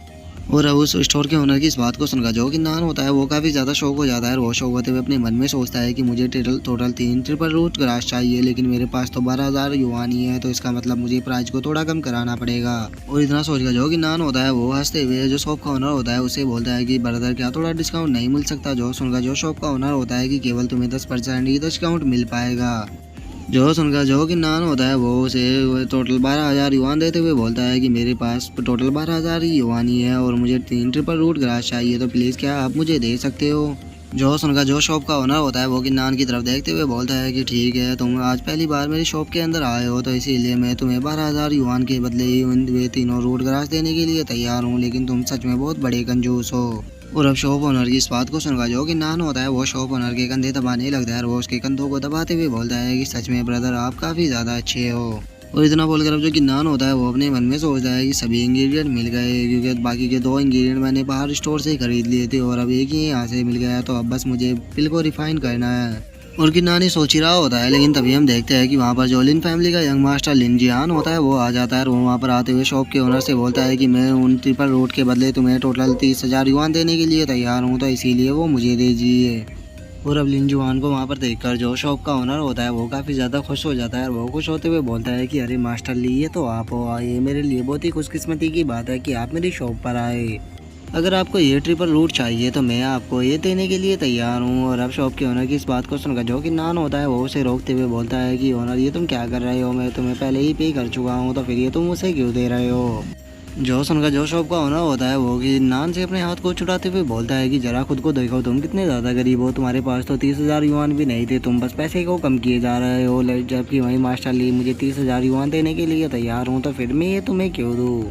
और अब उस स्टोर के ओनर की इस बात को सुनकर जो कि नान होता है वो काफ़ी ज़्यादा शौक हो जाता है और वो शौक होते हुए अपने मन में सोचता है कि मुझे टोटल 3 ट्रिपल रूट ग्रास चाहिए, लेकिन मेरे पास तो 12,000 युआन ही है, तो इसका मतलब मुझे प्राइस को थोड़ा कम कराना पड़ेगा। और इतना सोचकर जो कि नान होता है वो हंसते हुए जो शॉप का ओनर होता है उसे बोलता है कि ब्रदर क्या थोड़ा डिस्काउंट नहीं मिल सकता। जो सुनकर जो शॉप का ओनर होता है कि केवल तुम्हें 10% ही डिस्काउंट मिल पाएगा। जो सुनकर जो कि नान होता है वो उसे टोटल 12,000 युआन देते हुए बोलता है कि मेरे पास टोटल 12,000 युआन ही है और मुझे 3 ट्रिपल रूट ग्रास चाहिए, तो प्लीज़ क्या आप मुझे दे सकते हो। जो सुनकर जो शॉप का ओनर होता है वो कि नान की तरफ देखते हुए बोलता है कि ठीक है, तुम आज पहली बार मेरी शॉप के अंदर आए हो, तो इसीलिए मैं तुम्हें 12,000 युआन के बदले ही वे तीनों रूट ग्रास देने के लिए तैयार हूँ, लेकिन तुम सच में बहुत बड़े कंजूस हो। और अब शॉप ओनर की इस बात को सुनकर जो कि नान होता है वो शॉप ओनर के कंधे दबाने लगता है और वो उसके कंधों को दबाते हुए बोलता है कि सच में ब्रदर आप काफ़ी ज़्यादा अच्छे हो। और इतना बोलकर अब जो कि नान होता है वो अपने मन में सोचता है कि सभी इंग्रेडिएंट मिल गए, क्योंकि बाकी के 2 इंग्रेडिएंट मैंने बाहर स्टोर से खरीद लिए थे और अब एक ही यहाँ से मिल गया, तो अब बस मुझे पिल को रिफाइन करना है। और कि नानी सोच ही रहा होता है, लेकिन तभी हम देखते हैं कि वहाँ पर जो लिन फैमिली का यंग मास्टर लिन जियान होता है वो आ जाता है और वो वहाँ पर आते हुए शॉप के ओनर से बोलता है कि मैं उन ट्रिपल रूट के बदले तुम्हें टोटल 30,000 युआन देने के लिए तैयार हूँ, तो इसीलिए वो मुझे दे दीजिए। और अब लिन जुआन को वहाँ पर देखकर जो शॉप का ओनर होता है वो काफ़ी ज़्यादा खुश हो जाता है और वो खुश होते हुए बोलता है कि अरे मास्टर ली, ये तो आप हो, ये मेरे लिए बहुत ही खुशकिस्मती की बात है कि आप मेरी शॉप पर आए। अगर आपको ये ट्रिपल रूट चाहिए तो मैं आपको ये देने के लिए तैयार हूँ। और अब शॉप के ओनर की इस बात को सुनकर जो कि नान होता है वो उसे रोकते हुए बोलता है कि ओनर ये तुम क्या कर रहे हो, मैं तुम्हें पहले ही पे कर चुका हूँ, तो फिर ये तुम उसे क्यों दे रहे हो। जो सुनकर जो शॉप का ओनर होता है वो कि नान से अपने हाथ को छुड़ाते हुए बोलता है कि जरा खुद को देखो, तुम कितने ज़्यादा गरीब हो, तुम्हारे पास तो 30,000 युआन भी नहीं थे, तुम बस पैसे को कम किए जा रहे हो, जबकि वही मास्टर ली मुझे 30,000 युआन देने के लिए तैयार हूँ, तो फिर मैं ये तुम्हें क्यों दूँ।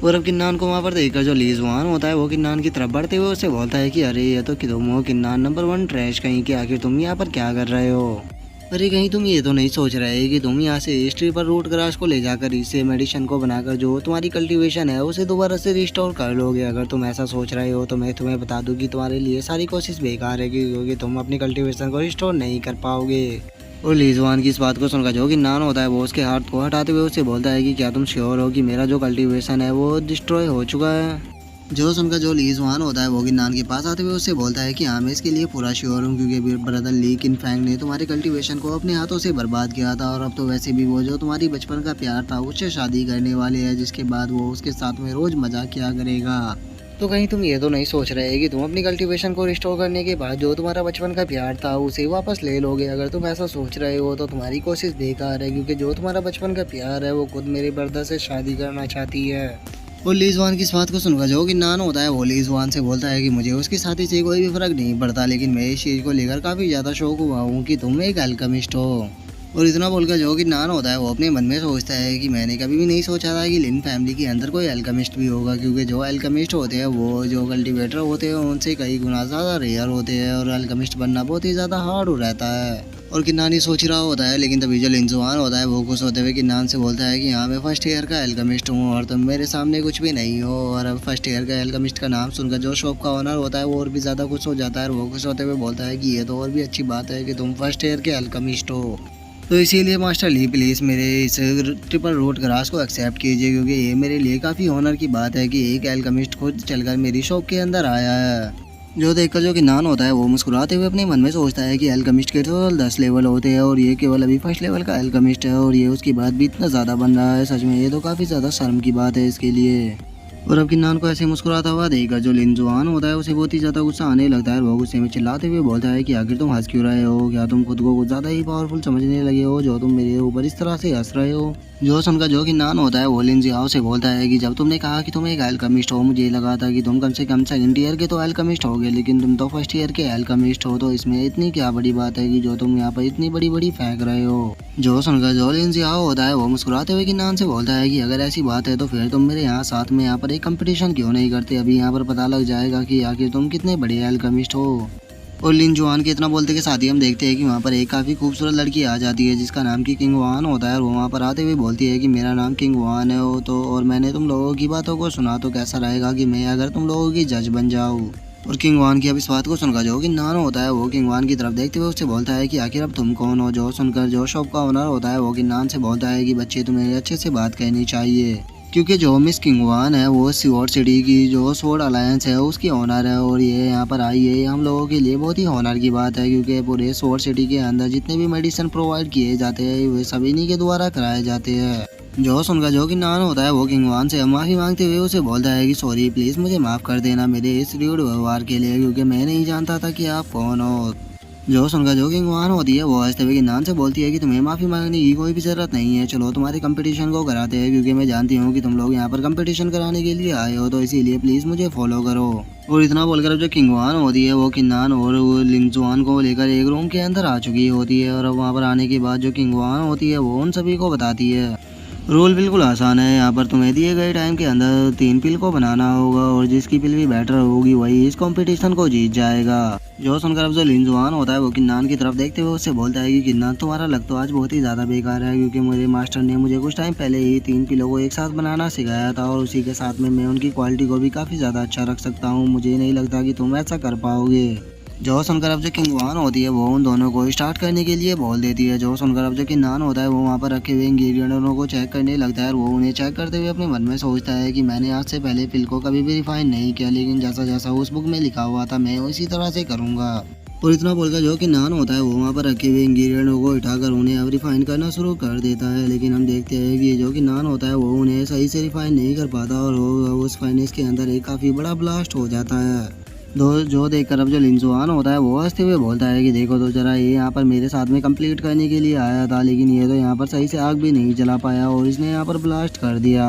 और अब किन्नान को वहाँ पर देखकर जो ली जुआन होता है वो किन्नान की तरफ बढ़ते हुए उससे बोलता है कि अरे ये तो कि तुम हो किन्नान नंबर 1 ट्रैश कहीं कि आखिर तुम यहाँ पर क्या कर रहे हो। अरे कहीं तुम ये तो नहीं सोच रहे कि तुम यहाँ से इस ट्री पर रूट ग्रास को ले जाकर इससे मेडिसिन को बनाकर जो तुम्हारी कल्टीवेशन है उसे दोबारा से रिस्टोर कर लोगे। अगर तुम ऐसा सोच रहे हो तो मैं तुम्हें बता दूं कि तुम्हारे लिए सारी कोशिश बेकार है क्योंकि तुम अपनी कल्टीवेशन को रिस्टोर नहीं कर पाओगे। और लीजवान की इस बात को सुनकर जो कि नान होता है वो उसके हाथ को हटाते हुए उससे बोलता है कि क्या तुम श्योर हो कि मेरा जो कल्टीवेशन है वो डिस्ट्रॉय हो चुका है। जो सुनकर जो लीजवान होता है वो किन्नान के पास आते हुए उससे बोलता है कि हाँ मैं इसके लिए पूरा श्योर हूँ क्योंकि ब्रदर ली किनफैंग ने तुम्हारे कल्टीवेशन को अपने हाथों से बर्बाद किया था और अब तो वैसे भी वो जो तुम्हारी बचपन का प्यार था उससे शादी करने वाले हैं जिसके बाद वो उसके साथ में रोज मजाक किया करेगा। तो कहीं तुम ये तो नहीं सोच रहे कि तुम अपनी कल्टीवेशन को रिस्टोर करने के बाद जो तुम्हारा बचपन का प्यार था उसे वापस ले लोगे। अगर तुम ऐसा सोच रहे हो तो तुम्हारी कोशिश बेकार है क्योंकि जो तुम्हारा बचपन का प्यार है वो खुद मेरे ब्रदर से शादी करना चाहती है। और लीजवान की इस बात को सुनकर जो कि नान होता है वो लीजवान से बोलता है कि मुझे उसकी शादी से कोई भी फर्क नहीं पड़ता लेकिन मैं इस चीज़ को लेकर काफ़ी ज़्यादा शौक हुआ हूँ कि तुम एक अल्केमिस्ट हो। और इतना बोलकर जो कि नान होता है वो अपने मन में सोचता है कि मैंने कभी भी नहीं सोचा था कि लिन फैमिली के अंदर कोई अल्केमिस्ट भी होगा क्योंकि जो अल्केमिस्ट होते हैं वो जो कल्टीवेटर होते हैं उनसे कई गुना ज़्यादा रेयर होते हैं और अल्केमिस्ट बनना बहुत ही ज़्यादा हार्ड रहता है। और किन्नान ही सोच रहा होता है लेकिन तभी जो लिंजुआन होता है वो खुश होते हुए किन्नान से बोलता है कि हाँ मैं फर्स्ट ईयर का एल्केमिस्ट हूँ और तुम मेरे सामने कुछ भी नहीं हो। और अब फर्स्ट ईयर का एल्केमिस्ट का नाम सुनकर जो शॉप का ओनर होता है वो और भी ज़्यादा खुश हो जाता है और वो खुश होते हुए बोलता है कि ये तो और भी अच्छी बात है कि तुम फर्स्ट ईयर के एल्केमिस्ट हो। तो इसीलिए मास्टर ली प्लीज़ मेरे इस ट्रिपल रूट ग्रास को एक्सेप्ट कीजिए क्योंकि ये मेरे लिए काफ़ी ऑनर की बात है कि एक एल्केमिस्ट खुद चलकर मेरी शॉप के अंदर आया है। जो देखकर जो कि नान होता है वो मुस्कुराते हुए अपने मन में सोचता है कि एल्केमिस्ट के टोटल 10 लेवल होते हैं और ये केवल अभी फर्स्ट लेवल का एल्केमिस्ट है और ये उसकी बात भी इतना ज़्यादा बन रहा है। सच में ये तो काफ़ी ज़्यादा शर्म की बात है इसके लिए। और अब किन्नान को ऐसे मुस्कुराता हुआ देखकर जो लिंजुआन होता है उसे बहुत ही ज़्यादा गुस्सा आने लगता है। वो गुस्से में चिल्लाते हुए बोलता है कि आखिर तुम हंस क्यों रहे हो, क्या तुम खुद को कुछ ज़्यादा ही पावरफुल समझने लगे हो जो तुम मेरे ऊपर इस तरह से हंस रहे हो। जो सुनकर जो कि नान होता है वो लिंजियाओ से बोलता है कि जब तुमने कहा कि तुम एक एल्केमिस्ट हो मुझे लगा था कि तुम कम से कम सेकंड ईयर के तो एल्केमिस्ट होगे लेकिन तुम तो फर्स्ट ईयर के एल्केमिस्ट हो। तो इसमें इतनी क्या बड़ी बात है कि जो तुम यहाँ पर इतनी बड़ी बड़ी फेंक रहे हो। जो सुनकर जो लिंजियाओ होता है वो मुस्कुराते हुए कि नान से बोलता है कि अगर ऐसी बात है तो फिर तुम मेरे यहाँ साथ में यहाँ पर एक कंपटीशन क्यों नहीं करते। अभी यहाँ पर पता लग जाएगा कि आखिर तुम कितने बड़े एल्केमिस्ट हो। और लिंजुआन के इतना बोलते के साथ ही हम देखते हैं कि वहाँ पर एक काफ़ी खूबसूरत लड़की आ जाती है जिसका नाम की किंग वान होता है और वो वहाँ पर आते हुए बोलती है कि मेरा नाम किंग वान है तो और मैंने तुम लोगों की बातों को सुना तो कैसा रहेगा कि मैं अगर तुम लोगों की जज बन जाऊँ। और किंग वान की अब इस बात को सुनकर जो कि नान होता है वो किंग वान की तरफ देखते हुए उससे बोलता है कि आखिर अब तुम कौन हो। जो सुनकर जो शॉप का ओनर होता है वो किंग नान से बोलता है कि बच्चे तुम्हें अच्छे से बात कहनी चाहिए क्योंकि जो मिस किंगवान है वो स्वॉर्ड सिटी की जो स्वॉर्ड अलायंस है उसकी ऑनर है और ये यहाँ पर आई है हम लोगों के लिए बहुत ही ऑनर की बात है क्योंकि पूरे स्वॉर्ड सिटी के अंदर जितने भी मेडिसिन प्रोवाइड किए जाते हैं वे सभी इन्हीं के द्वारा कराए जाते हैं। जो सुनकर जो कि नान होता है वो किंगवान से माफ़ी मांगते हुए उसे बोलता है कि सॉरी प्लीज़ मुझे माफ़ कर देना मेरे इस रूड व्यवहार के लिए क्योंकि मैं नहीं जानता था कि आप कौन हो। जो सुनकर जो किंगवान होती है वो हंसते हुए किन्नान से बोलती है कि तुम्हें माफ़ी मांगने की कोई भी ज़रूरत नहीं है, चलो तुम्हारे कंपटीशन को कराते हैं क्योंकि मैं जानती हूँ कि तुम लोग यहाँ पर कंपटीशन कराने के लिए आए हो तो इसीलिए प्लीज़ मुझे फॉलो करो। और इतना बोलकर अब जो किंगवान होती है वो किन्नान और लिंजुआन को लेकर एक रूम के अंदर आ चुकी होती है और अब वहाँ पर आने के बाद जो किंगवान होती है वो उन सभी को बताती है रूल बिल्कुल आसान है। यहाँ पर तुम्हें दिए गए टाइम के अंदर 3 पिल को बनाना होगा और जिसकी पिल भी बेटर होगी वही इस कंपटीशन को जीत जाएगा। जो सुनकर अब जो लिंजुआन होता है वो किन्नान की तरफ देखते हुए उससे बोलता है कि किन्नान तुम्हारा लक तो आज बहुत ही ज़्यादा बेकार है क्योंकि मुझे मास्टर ने मुझे कुछ टाइम पहले ही 3 पिलों को एक साथ बनाना सिखाया था और उसी के साथ में मैं उनकी क्वालिटी को भी काफ़ी ज़्यादा अच्छा रख सकता हूँ। मुझे नहीं लगता कि तुम ऐसा कर पाओगे। जो सुनकर अब जो किंगवान होती है वो उन दोनों को स्टार्ट करने के लिए बोल देती है। जो सुनकर अब जो किन्नान होता है वो वहाँ पर रखे हुए इंग्रेडिएंटों को चेक करने लगता है और वो उन्हें चेक करते हुए अपने मन में सोचता है कि मैंने आज से पहले पिल को कभी भी रिफाइन नहीं किया लेकिन जैसा जैसा उस बुक में लिखा हुआ था मैं उसी तरह से करूँगा। और इतना बोलकर जो किन्नान होता है वो वहाँ पर रखे हुए इंग्रेडिएंटों को उठाकर उन्हें अब रिफाइन करना शुरू कर देता है लेकिन हम देखते हैं कि जो किन्नान होता है वो उन्हें सही से रिफाइन नहीं कर पाता और उस फाइनेंस के अंदर एक काफ़ी बड़ा ब्लास्ट हो जाता है। जो देखकर अब जो लिंजुआन होता है वो हंसते हुए बोलता है कि देखो तो जरा ये यहाँ पर मेरे साथ में कंप्लीट करने के लिए आया था लेकिन ये तो यहाँ पर सही से आग भी नहीं जला पाया और इसने यहाँ पर ब्लास्ट कर दिया।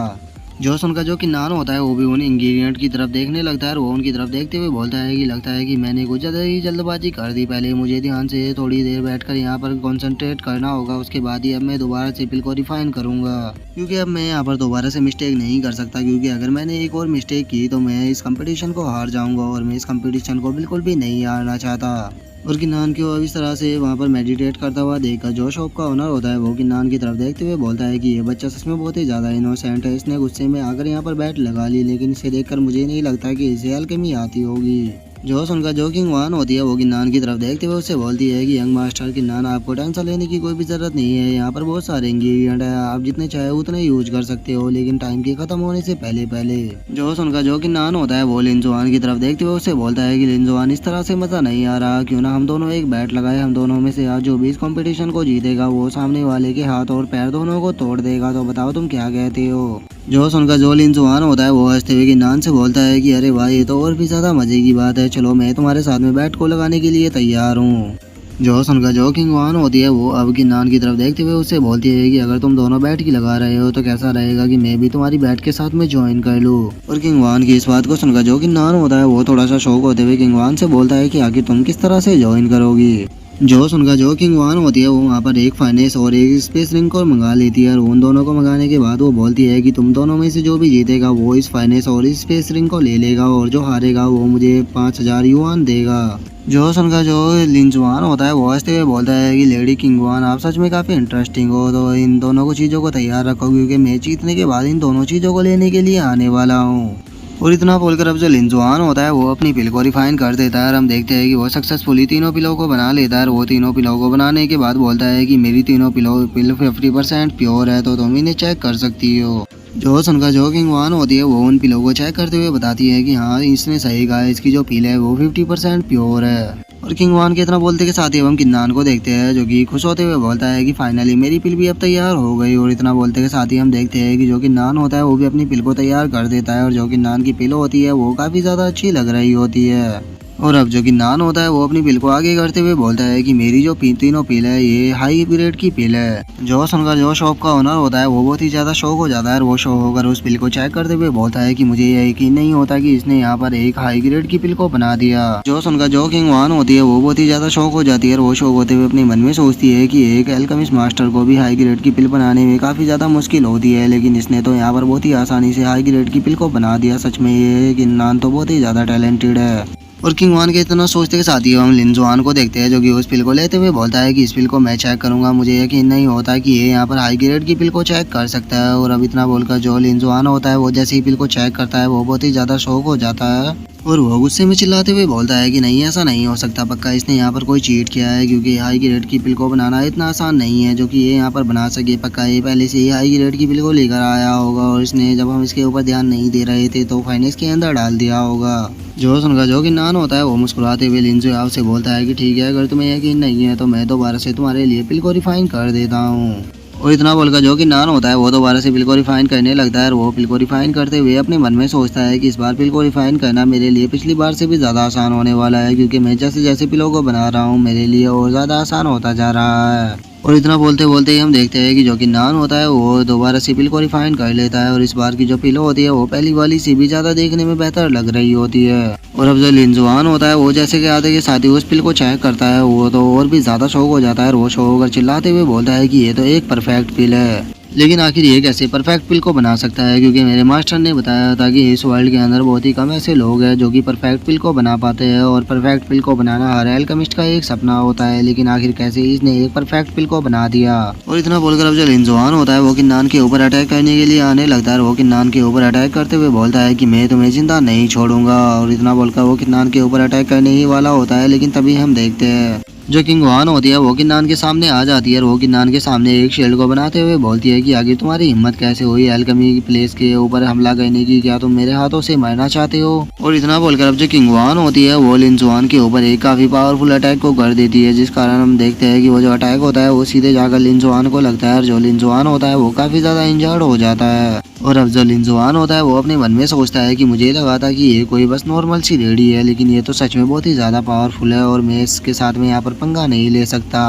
जोसन का जो किन्नान होता है वो भी उन इंग्रेडिएंट की तरफ देखने लगता है और वो उनकी तरफ देखते हुए बोलता है कि लगता है कि मैंने कुछ ज़्यादा ही जल्दबाजी कर दी, पहले मुझे ध्यान से थोड़ी देर बैठकर यहाँ पर कंसंट्रेट करना होगा, उसके बाद ही अब मैं दोबारा से पिल को रिफाइन करूँगा, क्योंकि अब मैं यहाँ पर दोबारा से मिस्टेक नहीं कर सकता, क्योंकि अगर मैंने एक और मिस्टेक की तो मैं इस कंपटीशन को हार जाऊँगा और मैं इस कंपटीशन को बिल्कुल भी नहीं हारना चाहता। और किन्नान को इस तरह से वहाँ पर मेडिटेट करता हुआ देखकर जो शॉप का ओनर होता है वो किन्नान की तरफ देखते हुए बोलता है कि ये बच्चा सच में बहुत ही ज़्यादा इनोसेंट है, इसने गुस्से में आकर यहाँ पर बैट लगा ली, लेकिन इसे देखकर मुझे नहीं लगता कि इसे अल्केमी आती होगी। जोश उनका जो किंगवान होती है वो किन्नान की तरफ देखते हुए उससे बोलती है कि यंग मास्टर किन्नान, आपको टेंशन लेने की कोई भी जरूरत नहीं है, यहाँ पर बहुत सारे इंग्रेडिएंट है, आप जितने चाहे उतने यूज कर सकते हो, लेकिन टाइम के खत्म होने से पहले पहले। जोश उनका जो किन्नान होता है वो लिंजुआन की तरफ देखते हुए उससे बोलता है कि लिंजुआन, इस तरह से मजा नहीं आ रहा, क्यों ना हम दोनों एक बैट लगाए, हम दोनों में से आज जो भी इस कॉम्पिटिशन को जीतेगा वो सामने वाले के हाथ और पैर दोनों को तोड़ देगा, तो बताओ तुम क्या कहते हो। जोश उनका जो लिंजुआन होता है वो हंसते हुए किन्नान से बोलता है कि अरे भाई ये तो और भी ज्यादा मजे की बात है, चलो मैं तुम्हारे साथ में बैट को लगाने के लिए तैयार हूँ। जोश उनका जो किंगवान होती है वो अब किन्नान की तरफ देखते हुए उससे बोलती है कि अगर तुम दोनों बैट की लगा रहे हो तो कैसा रहेगा कि मैं भी तुम्हारी बैट के साथ में ज्वाइन कर लूँ। और किंगवान की इस बात को सुनकर जो किन्नान होता है वो थोड़ा सा शौक होते हुए किंगवान से बोलता है कि आखिर तुम किस तरह से ज्वाइन करोगी। जोश उनका जो किंगवान होती है वो वहाँ पर एक फाइनेंस और एक स्पेस रिंग को मंगा लेती है और उन दोनों को मंगाने के बाद वो बोलती है कि तुम दोनों में से जो भी जीतेगा वो इस फाइनेंस और इस स्पेस रिंग को ले लेगा और जो हारेगा वो मुझे 5000 युआन देगा। जोश उनका जो लिंजुआन होता है वो हंसते हुए बोलता है कि लेडी किंगवान, आप सच में काफ़ी इंटरेस्टिंग हो, तो इन दोनों को चीज़ों को तैयार रखो क्योंकि मैं जीतने के बाद इन दोनों चीज़ों को लेने के लिए आने वाला हूँ। और इतना बोलकर अब जो लिंजुआन होता है वो अपनी पिल को रिफाइन कर देता है और हम देखते हैं कि वो सक्सेसफुली तीनों पिलों को बना लेता है और वो तीनों पिलों को बनाने के बाद बोलता है कि मेरी तीनों पिल 50% प्योर है, तो तुम इन्हें चेक कर सकती हो। जोश उनका जो किंगवान होती है वो उन पिलों को चेक करते हुए बताती है कि हाँ इसने सही कहा, इसकी जो पिल है वो 50% प्योर है। और किंगवान के इतना बोलते के साथ ही हम किन्नान को देखते हैं जो कि खुश होते हुए बोलता है कि फाइनली मेरी पिल भी अब तैयार हो गई। और इतना बोलते के साथ ही हम देखते हैं कि जो किन्नान होता है वो भी अपनी पिल को तैयार कर देता है और जो किन्नान की पिल होती है वो काफ़ी ज़्यादा अच्छी लग रही होती है। और अब जो किन्नान होता है वो अपनी पिल को आगे करते हुए बोलता है कि मेरी जो तीनों पिल है ये हाई ग्रेड की पिल है। जोश उनका जो शॉप का ओनर होता है वो बहुत ही ज़्यादा शौक हो जाता है और वो शौक होकर उस पिल को चेक करते हुए बोलता है कि मुझे ये यकीन नहीं होता कि इसने यहाँ पर एक हाई ग्रेड की पिल को बना दिया। जोश उनका जो किंगवान होती है वो बहुत ही ज़्यादा शौक हो जाती है और वो शौक होते हुए अपने मन में सोचती है कि एक एल्केमिस्ट मास्टर को भी हाई ग्रेड की पिल बनाने में काफ़ी ज़्यादा मुश्किल होती है, लेकिन इसने तो यहाँ पर बहुत ही आसानी से हाई ग्रेड की पिल को बना दिया। सच में ये किन्नान तो बहुत ही ज़्यादा टैलेंटेड है। और किंगवान के इतना सोचते के साथ ही हम लिंजुआन को देखते हैं जो कि उस पिल को लेते हुए बोलता है कि इस पिल को मैं चेक करूंगा, मुझे यकीन नहीं होता कि ये यहाँ पर हाई ग्रेड की पिल को चेक कर सकता है। और अब इतना बोलकर जो लिंजुआन होता है वो जैसे ही पिल को चेक करता है वो बहुत ही ज़्यादा शौक हो जाता है और वो गुस्से में चिल्लाते हुए बोलता है कि नहीं ऐसा नहीं हो सकता, पक्का इसने यहाँ पर कोई चीट किया है क्योंकि हाई ग्रेड की पिल को बनाना इतना आसान नहीं है जो कि ये यहाँ पर बना सके। पक्का ये पहले से ही हाई ग्रेड की पिल को लेकर आया होगा और इसने जब हम इसके ऊपर ध्यान नहीं दे रहे थे तो फाइनेंस के अंदर डाल दिया होगा। जोश उनका जो किन्नान होता है वो मुस्कुराते हुए लिंजुआन से बोलता है कि ठीक है, अगर तुम्हें यकीन नहीं है तो मैं दोबारा से तुम्हारे लिए पिल को रिफाइन कर देता हूँ। और इतना बोलकर जो किन्नान होता है वो दोबारा से पिल को रिफाइन करने लगता है और वो पिल को रिफाइन करते हुए अपने मन में सोचता है कि इस बार पिल को रिफाइन करना मेरे लिए पिछली बार से भी ज़्यादा आसान होने वाला है, क्योंकि मैं जैसे जैसे पिलों को बना रहा हूँ मेरे लिए और ज़्यादा आसान होता जा रहा है। और इतना बोलते बोलते ही हम देखते हैं कि जो किन्नान होता है वो दोबारा से पिल को रिफाइन कर लेता है और इस बार की जो पिलो होती है वो पहली वाली से भी ज़्यादा देखने में बेहतर लग रही होती है। और अब जो लिंजुआन होता है वो जैसे कि आते के साथ ही उस पिल को चेक करता है वो तो और भी ज़्यादा शौक हो जाता है और वो शौक होकर चिल्लाते हुए बोलता है कि ये तो एक परफेक्ट पिल है, लेकिन आखिर ये कैसे परफेक्ट पिल को बना सकता है, क्योंकि मेरे मास्टर ने बताया था कि इस वर्ल्ड के अंदर बहुत ही कम ऐसे लोग हैं जो कि परफेक्ट पिल को बना पाते हैं और परफेक्ट पिल को बनाना हर एल्केमिस्ट का एक सपना होता है, लेकिन आखिर कैसे इसने एक परफेक्ट पिल को बना दिया। और इतना बोलकर अब जो लिंजुआन होता है वो किन्नान के ऊपर अटैक करने के लिए आने लगता है और वो किन्नान के ऊपर अटैक करते हुए बोलता है कि मैं तुम्हें जिंदा नहीं छोड़ूंगा। और इतना बोलकर वो किन्नान के ऊपर अटैक करने ही वाला होता है, लेकिन तभी हम देखते हैं जो किंगवान होती है वो किन्नान के सामने आ जाती है और वो किन्नान के सामने एक शील्ड को बनाते हुए बोलती है कि आगे तुम्हारी हिम्मत कैसे हुई एल्केमी प्लेस के ऊपर हमला करने की, क्या तुम मेरे हाथों से मरना चाहते हो। और इतना बोलकर अब जो किंगवान होती है वो लिंजुआन के ऊपर एक काफी पावरफुल अटैक को कर देती है, जिस कारण हम देखते हैं कि वो जो अटैक होता है वो सीधे जाकर लिंजुआन को लगता है और जो लिंजुआन होता है वो काफी ज्यादा इंजर्ड हो जाता है। और अब जो लिंजुआन होता है वो अपने मन में सोचता है कि मुझे लगा था कि ये कोई बस नॉर्मल सी लेडी है, लेकिन ये तो सच में बहुत ही ज़्यादा पावरफुल है और मैं इसके साथ में यहाँ पर पंगा नहीं ले सकता।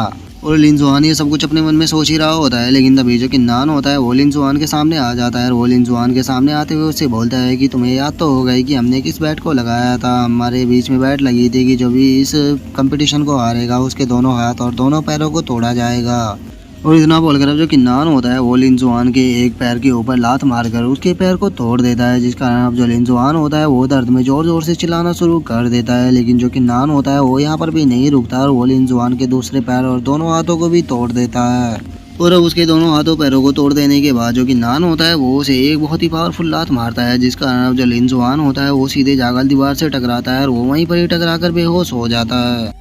और लिन जुआन ये सब कुछ अपने मन में सोच ही रहा होता है, लेकिन तभी जो किन्नान होता है वो लिन जुआन के सामने आ जाता है। और वो लिन जुआन के सामने आते हुए उससे बोलता है कि तुम्हें याद तो होगा ही कि हमने किस बैट को लगाया था। हमारे बीच में बैट लगी थी कि जो भी इस कंपटीशन को हारेगा उसके दोनों हाथ और दोनों पैरों को तोड़ा जाएगा। और इतना बोलकर अब जो किन्नान होता है वो लिन जुआन के एक पैर के ऊपर लात मारकर उसके पैर को तोड़ देता है, जिस कारण अब जो लिन जुआन होता है वो दर्द में जोर जोर से चिल्लाना शुरू कर देता है। लेकिन जो किन्नान होता है वो यहाँ पर भी नहीं रुकता और वो लिन जुआन के दूसरे पैर और दोनों हाथों को भी तोड़ देता है। और अब उसके दोनों हाथों पैरों को तोड़ देने के बाद जो किन्नान होता है वो उसे एक बहुत ही पावरफुल लात मारता है, जिस कारण अब जो लिन जुआन होता है वो सीधे जागल दीवार से टकराता है और वो वहीं पर ही टकरा कर बेहोश हो जाता है।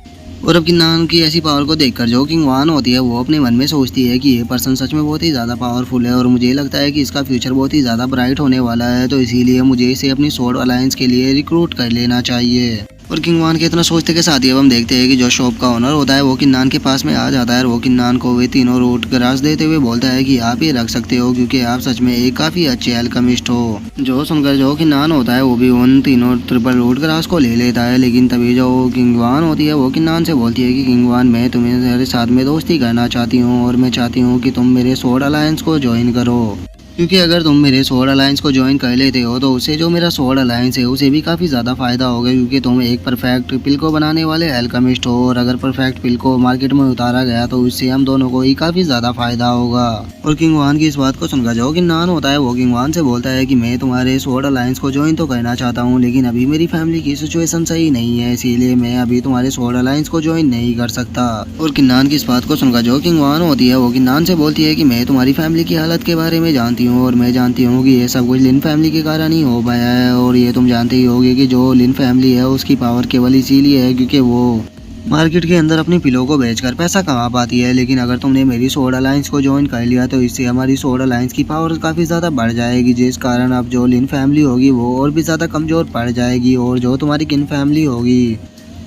और अब किन्नान की ऐसी पावर को देखकर जो किंग वान होती है वो अपने मन में सोचती है कि ये पर्सन सच में बहुत ही ज़्यादा पावरफुल है और मुझे लगता है कि इसका फ्यूचर बहुत ही ज़्यादा ब्राइट होने वाला है, तो इसीलिए मुझे इसे अपनी स्वॉर्ड अलायंस के लिए रिक्रूट कर लेना चाहिए। और किंग वान के इतना सोचते के साथ ही अब हम देखते हैं कि जो शॉप का ओनर होता है वो किन्नान के पास में आ जाता है और वो किन्नान को वे तीनों रूट ग्रास देते हुए बोलता है कि आप ये रख सकते हो क्योंकि आप सच में एक काफ़ी अच्छे अल्केमिस्ट हो। जो सुनकर जो किन्नान होता है वो भी उन तीनों ट्रिपल रूट ग्रास को ले लेता है, लेकिन तभी जो किंग वान होती है वो किन्नान से बोलती है कि किंग वान मैं तुम्हें साथ में दोस्ती करना चाहती हूँ और मैं चाहती हूँ कि तुम मेरे स्वॉर्ड अलायंस को ज्वाइन करो, क्योंकि अगर तुम मेरे स्वॉर्ड अलायंस को ज्वाइन कर लेते हो तो उससे जो मेरा स्वॉर्ड अलायंस है उसे भी काफ़ी ज़्यादा फायदा होगा, क्योंकि तुम एक परफेक्ट पिल को बनाने वाले अल्केमिस्ट हो और अगर परफेक्ट पिल को मार्केट में उतारा गया तो उससे हम दोनों को ही काफ़ी ज़्यादा फायदा होगा। और किंग वान की इस बात को सुनकर जो किन्नान होता है वो किंग वान से बोलता है कि मैं तुम्हारे स्वॉर्ड अलायंस को ज्वाइन तो करना चाहता हूँ, लेकिन अभी मेरी फैमिली की सिचुएशन सही नहीं है, इसीलिए मैं अभी तुम्हारे स्वॉर्ड अलायंस को ज्वाइन नहीं कर सकता। और किन्नान की इस बात को सुनकर जो किंग वान होती है वो किन्नान से बोलती है कि मैं तुम्हारी फैमिली की हालत के बारे में जानती हूँ और मैं जानती हूँ कि ये सब कुछ लिन फैमिली के कारण ही हो पाया है, और ये तुम जानते ही होगे कि जो लिन फैमिली है उसकी पावर केवल इसीलिए है क्योंकि वो मार्केट के अंदर अपनी पिलो को बेचकर पैसा कमा पाती है। लेकिन अगर तुमने मेरी स्वॉर्ड अलायंस को ज्वाइन कर लिया तो इससे हमारी स्वॉर्ड अलायंस की पावर काफ़ी ज़्यादा बढ़ जाएगी, जिस कारण अब जो लिन फैमिली होगी वो और भी ज़्यादा कमज़ोर पड़ जाएगी और जो तुम्हारी किन फैमिली होगी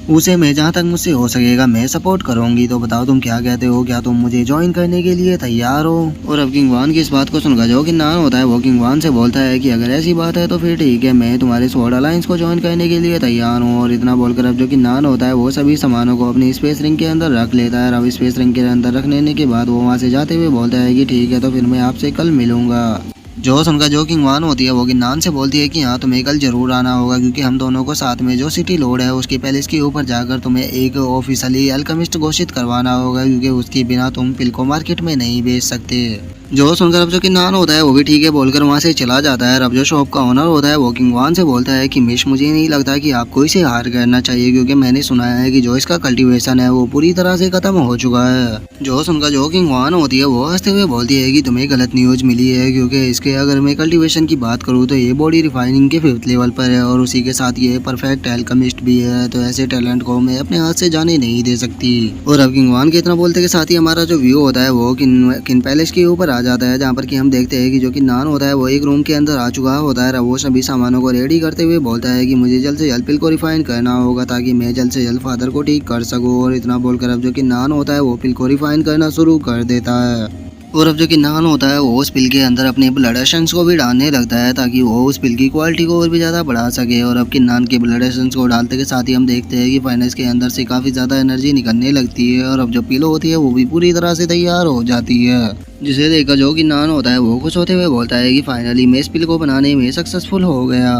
उसे मैं जहाँ तक मुझसे हो सकेगा मैं सपोर्ट करूंगी। तो बताओ तुम क्या कहते हो, क्या तुम मुझे ज्वाइन करने के लिए तैयार हो? और अब किंग वान की इस बात को सुनकर जो किन्नान होता है वो किंग वान से बोलता है कि अगर ऐसी बात है तो फिर ठीक है, मैं तुम्हारे स्वॉर्ड अलायंस को ज्वाइन करने के लिए तैयार हूँ। और इतना बोलकर अब जो किन्नान होता है वो सभी सामानों को अपनी स्पेस रिंग के अंदर रख लेता है। अब स्पेस रिंग के अंदर रख लेने के बाद वो वहाँ से जाते हुए बोलता है कि ठीक है तो फिर मैं आपसे कल मिलूंगा। जो सुनकर जो किंग वान होती है वो किन्नान से बोलती है कि हाँ तुम्हें कल जरूर आना होगा, क्योंकि हम दोनों को साथ में जो सिटी लॉर्ड है उसके पैलेस के ऊपर जाकर तुम्हें एक ऑफिशियली अल्केमिस्ट घोषित करवाना होगा, क्योंकि उसके बिना तुम पिल को मार्केट में नहीं बेच सकते। जो सुनकर अब जो किन्नान होता है वो भी ठीक है बोलकर वहाँ से चला जाता है। अब जो शॉप का ओनर होता है वो किंग वान से बोलता है कि मिश मुझे नहीं लगता कि आपको इसे हार करना चाहिए, क्योंकि मैंने सुना है कि जो इसका कल्टीवेशन है वो पूरी तरह से खत्म हो चुका है। जो सुनकर जो किंग वान होती है वो हंसते हुए बोलती है कि तुम्हें गलत न्यूज मिली है, क्योंकि इसके अगर मैं कल्टीवेशन की बात करूँ तो ये बॉडी रिफाइनिंग के 5th लेवल पर है और उसी के साथ ये परफेक्ट अल्केमिस्ट भी है, तो ऐसे टैलेंट को मैं अपने हाथ से जाने नहीं दे सकती। और अब किंग वान के इतना बोलते के साथ ही हमारा जो व्यू होता है वो किन पैलेस के ऊपर आ जाता है, जहाँ पर हम देखते हैं कि जो किन्नान होता है वो एक रूम के अंदर आ चुका होता है। वो सभी सामानों को रेडी करते हुए बोलता है कि मुझे जल्द से जल्द पिल को रिफाइन करना होगा ताकि मैं जल्द से जल्द फादर को ठीक कर सकूं। और इतना बोलकर अब जो किन्नान होता है वो पिल को रिफाइन करना शुरू कर देता है। और अब जो किन्नान होता है वो उस पिल के अंदर अपने ब्लड एसेंस को भी डालने लगता है ताकि वो उस पिल की क्वालिटी को और भी ज़्यादा बढ़ा सके। और अब किन्नान के ब्लड एसेंस को डालते के साथ ही हम देखते हैं कि फाइनेंस के अंदर से काफ़ी ज़्यादा एनर्जी निकलने लगती है और अब जो पिल होती है वो भी पूरी तरह से तैयार हो जाती है, जिसे देखकर जो किन्नान होता है वो खुश होते हुए बोलता है कि फाइनली मैं इस पिल को बनाने में सक्सेसफुल हो गया।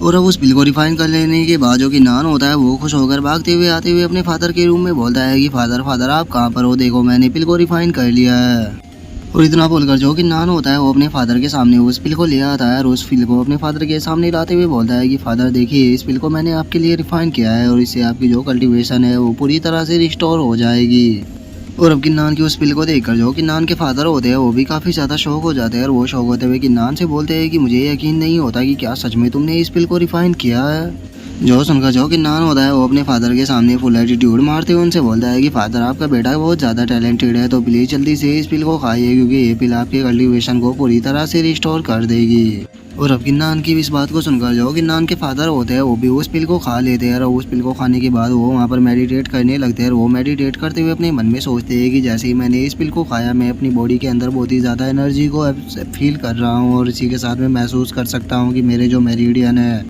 और अब उस पिल को रिफाइन कर लेने के बाद जो किन्नान होता है वो खुश होकर भागते हुए आते हुए अपने फादर के रूम में बोलता है कि फादर आप कहाँ पर हो, देखो मैंने पिल को रिफाइन कर लिया है। और इतना बोलकर जो किन्नान होता है वो अपने फादर के सामने उस पिल को ले आता है और उस पिल को अपने फादर के सामने लाते हुए बोलता है कि फादर देखिए इस पिल को मैंने आपके लिए रिफाइन किया है और इससे आपकी जो कल्टीवेशन है वो पूरी तरह से रिस्टोर हो जाएगी। और अब किन्नान की उस पिल को देखकर जो किन्नान के फादर होते हैं वो भी काफ़ी ज़्यादा शौक हो जाते हैं और वो शौक होते हुए किन्नान से बोलते हैं कि मुझे यकीन नहीं होता कि क्या सच में तुमने इस पिल को रिफाइन किया है। जो सुनकर जो किन्नान होता है वो अपने फादर के सामने फुल एटीट्यूड मारते हुए उनसे बोलता है कि फादर आपका बेटा बहुत ज़्यादा टैलेंटेड है, तो प्लीज़ जल्दी से इस पिल को खाइए क्योंकि ये पिल आपके कल्टीवेशन को पूरी तरह से रिस्टोर कर देगी। और अब किन्नान की इस बात को सुनकर जो किन्नान के फादर होते हैं वो भी उस पिल को खा लेते हैं और उस पिल को खाने के बाद वो वहाँ पर मेडिटेट करने लगते हैं और वो मेडिटेट करते हुए अपने मन में सोचते हैं कि जैसे ही मैंने इस पिल को खाया मैं अपनी बॉडी के अंदर बहुत ही ज़्यादा एनर्जी को फील कर रहा हूँ और इसी के साथ में महसूस कर सकता हूँ कि मेरे जो मेरिडियन है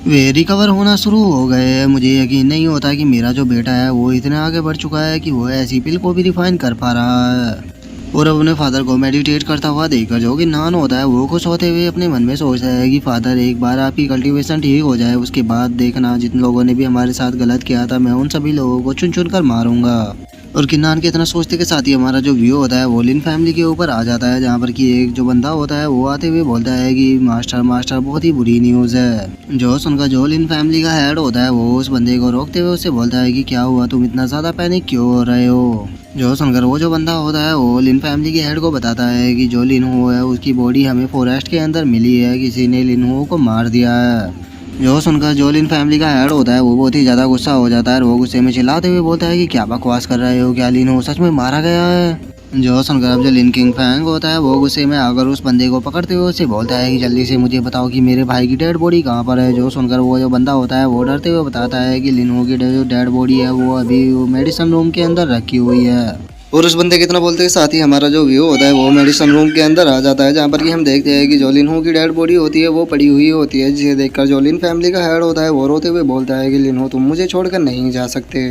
वे रिकवर होना शुरू हो गए हैं। मुझे यकीन नहीं होता कि मेरा जो बेटा है वो इतना आगे बढ़ चुका है कि वो ऐसी पिल को भी रिफाइन कर पा रहा है। और अपने फादर को मेडिटेट करता हुआ देखकर जो कि नान होता है वो खुश होते हुए अपने मन में सोचता है कि फादर एक बार आपकी कल्टीवेशन ठीक हो जाए, उसके बाद देखना जिन लोगों ने भी हमारे साथ गलत किया था मैं उन सभी लोगों को चुन चुन कर मारूंगा। और किन्नान के इतना सोचते के साथ ही हमारा जो व्यू होता है वो लिन फैमिली के ऊपर आ जाता है, जहाँ पर कि एक जो बंदा होता है वो आते हुए बोलता है कि मास्टर मास्टर बहुत ही बुरी न्यूज़ है। जो सुनकर जो लिन फैमिली का हेड होता है वो उस बंदे को रोकते हुए उससे बोलता है कि क्या हुआ, तुम इतना ज़्यादा पैनिक क्यों हो रहे हो। जो सुनकर वो जो बंदा होता है वो लिन फैमिली के हेड को बताता है कि जो लिनहो है उसकी बॉडी हमें फॉरेस्ट के अंदर मिली है, किसी ने लिनहो को मार दिया है। जो सुनकर जो लिन फैमिली का हेड होता है वो बहुत ही ज़्यादा गुस्सा हो जाता है और वो गुस्से में चिल्लाते हुए बोलता है कि क्या बकवास कर रहे हो, क्या लिनहो सच में मारा गया है। जो सुनकर अब जो लिन किंग फैंग होता है वो गुस्से में आकर उस बंदे को पकड़ते हुए उससे बोलता है कि जल्दी से मुझे बताओ कि मेरे भाई की डेड बॉडी कहाँ पर है। जो सुनकर वो जो बंदा होता है वो डरते हुए बताता है कि लिनहो की जो डेड बॉडी है वो अभी मेडिसिन रूम के अंदर रखी हुई है। और उस बंदे के इतना बोलते के साथ ही हमारा जो व्यू होता है वो मेडिसिन रूम के अंदर आ जाता है, जहाँ पर कि हम देखते हैं कि जो लिनहो की डेड बॉडी होती है वो पड़ी हुई होती है, जिसे देखकर जो लिन फैमिली का हेड होता है वो रोते हुए बोलता है कि लिनहो तुम मुझे छोड़कर नहीं जा सकते।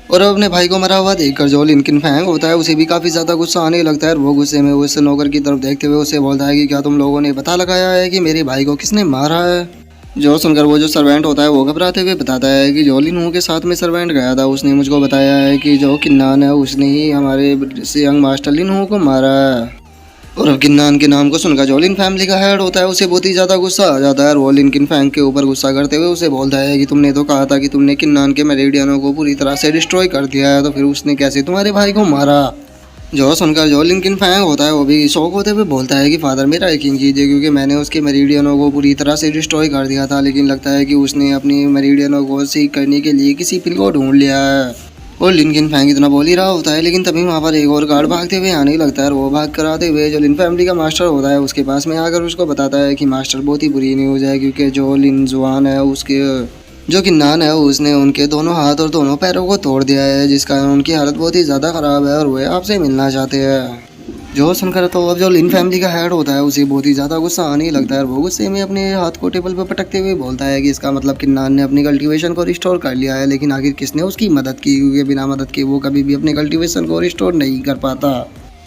और अपने भाई को मरा हुआ देखकर जो लिनकिन फैंग होता है उसे भी काफ़ी ज़्यादा गुस्सा आने लगता है और वो गुस्से में उस नौकर की तरफ देखते हुए उसे बोलता है कि क्या तुम लोगों ने पता लगाया है कि मेरे भाई को किसने मारा है। जो सुनकर वो जो सर्वेंट होता है वो घबराते हुए बताता है कि जो लिनहो के साथ में सर्वेंट गया था उसने मुझको बताया है कि जो किन्नान है उसने ही हमारे यंग मास्टर लिनहो को मारा है। और अब किन्नान के नाम को सुनकर जो लिन फैमिली का हेड होता है उसे बहुत ही ज़्यादा गुस्सा आ जाता है और वो लिनकिन फैंग के ऊपर गुस्सा करते हुए उसे बोलता है कि तुमने तो कहा था कि तुमने किन्नान के मेरिडियनों को पूरी तरह से डिस्ट्रॉय कर दिया है, तो फिर उसने कैसे तुम्हारे भाई को मारा। जो सुनकर जो लिनकिन फैंग होता है वो भी शौक होते हुए बोलता है कि फादर मेरा यकीन कीजिए, क्योंकि मैंने उसके मेरिडियनों को पूरी तरह से डिस्ट्रॉय कर दिया था, लेकिन लगता है कि उसने अपनी मेरिडियनों को सीख करने के लिए किसी पिल को ढूंढ लिया है। और लिनकिन फैंग इतना बोल ही रहा होता है, लेकिन तभी वहाँ पर एक और गार्ड भागते हुए आने लगता है और वो भाग कर आते हुए जो लिन फैमिली का मास्टर होता है उसके पास में आकर उसको बताता है कि मास्टर बहुत ही बुरी न्यूज़ है, क्योंकि जो लिन जुआन है उसके जो किन्नान है उसने उनके दोनों हाथ और दोनों पैरों को तोड़ दिया है, जिस कारण उनकी हालत बहुत ही ज़्यादा ख़राब है और वे आपसे मिलना चाहते हैं। जो सुनकर तो अब जो लिन फैमिली का हेड होता है उसे बहुत ही ज़्यादा गुस्सा आने लगता है और वो गुस्से में अपने हाथ को टेबल पर पटकते हुए बोलता है कि इसका मतलब किन्नान ने अपनी कल्टीवेशन को रिस्टोर कर लिया है, लेकिन आखिर किसने उसकी मदद की, क्योंकि बिना मदद के वो कभी भी अपने कल्टीवेशन को रिस्टोर नहीं कर पाता।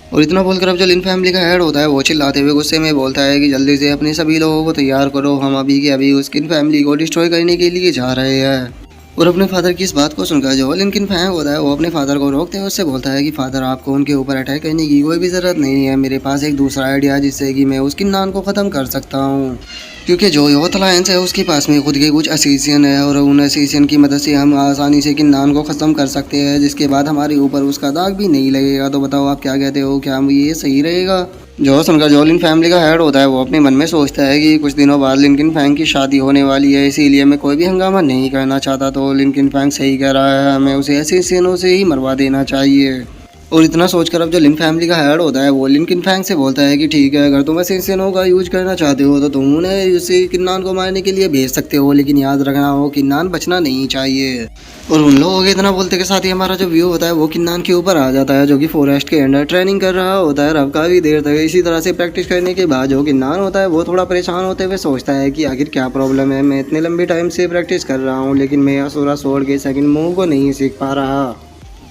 और इतना बोलकर अब जो लिन फैमिली का हेड होता है वो चिल्लाते हुए गुस्से में बोलता है कि जल्दी से अपने सभी लोगों को तैयार करो, हम अभी के अभी उस किन फैमिली को डिस्ट्रॉय करने के लिए जा रहे हैं। और अपने फादर की इस बात को सुनकर जो लिनकिन फैंग होता है वो अपने फादर को रोकते हुए उससे बोलता है कि फादर आपको उनके ऊपर अटैक करने की कोई भी ज़रूरत नहीं है, मेरे पास एक दूसरा आइडिया है जिससे कि मैं उस किन्नान को ख़त्म कर सकता हूँ, क्योंकि जो यूथ अलायंस है उसके पास में खुद के कुछ असीसियन है और उन असीसियन की मदद से हम आसानी से किन्नान को ख़त्म कर सकते हैं, जिसके बाद हमारे ऊपर उसका दाग भी नहीं लगेगा। तो बताओ आप क्या कहते हो, क्या ये सही रहेगा। जो सुनकर जो लिन फैमिली का हेड होता है वो अपने मन में सोचता है कि कुछ दिनों बाद लिनकिन फैंग की शादी होने वाली है, इसीलिए मैं कोई भी हंगामा नहीं करना चाहता। तो लिनकिन फैंग सही कह रहा है, हमें उसे ऐसे सीनों से ही मरवा देना चाहिए। और इतना सोचकर अब जो लिन फैमिली का हेड होता है वो लिनकिन फैंग से बोलता है कि ठीक है, अगर तुम ऐसे सीनों का यूज करना चाहते हो तो तुम उन्हें उसे किन्नान को मारने के लिए भेज सकते हो, लेकिन याद रखना हो किन्नान बचना नहीं चाहिए। और उन लोगों के इतना बोलते के साथ ही हमारा जो व्यू होता है वो किन्नान के ऊपर आ जाता है, जो कि फॉरेस्ट के अंदर ट्रेनिंग कर रहा होता है। अब काफ़ी देर तक इसी तरह से प्रैक्टिस करने के बाद जो किन्नान होता है वो थोड़ा परेशान होते हुए सोचता है कि आखिर क्या प्रॉब्लम है, मैं इतने लंबे टाइम से प्रैक्टिस कर रहा हूँ लेकिन मैं असुरा स्वॉर्ड के सेकंड मूव को नहीं सीख पा रहा।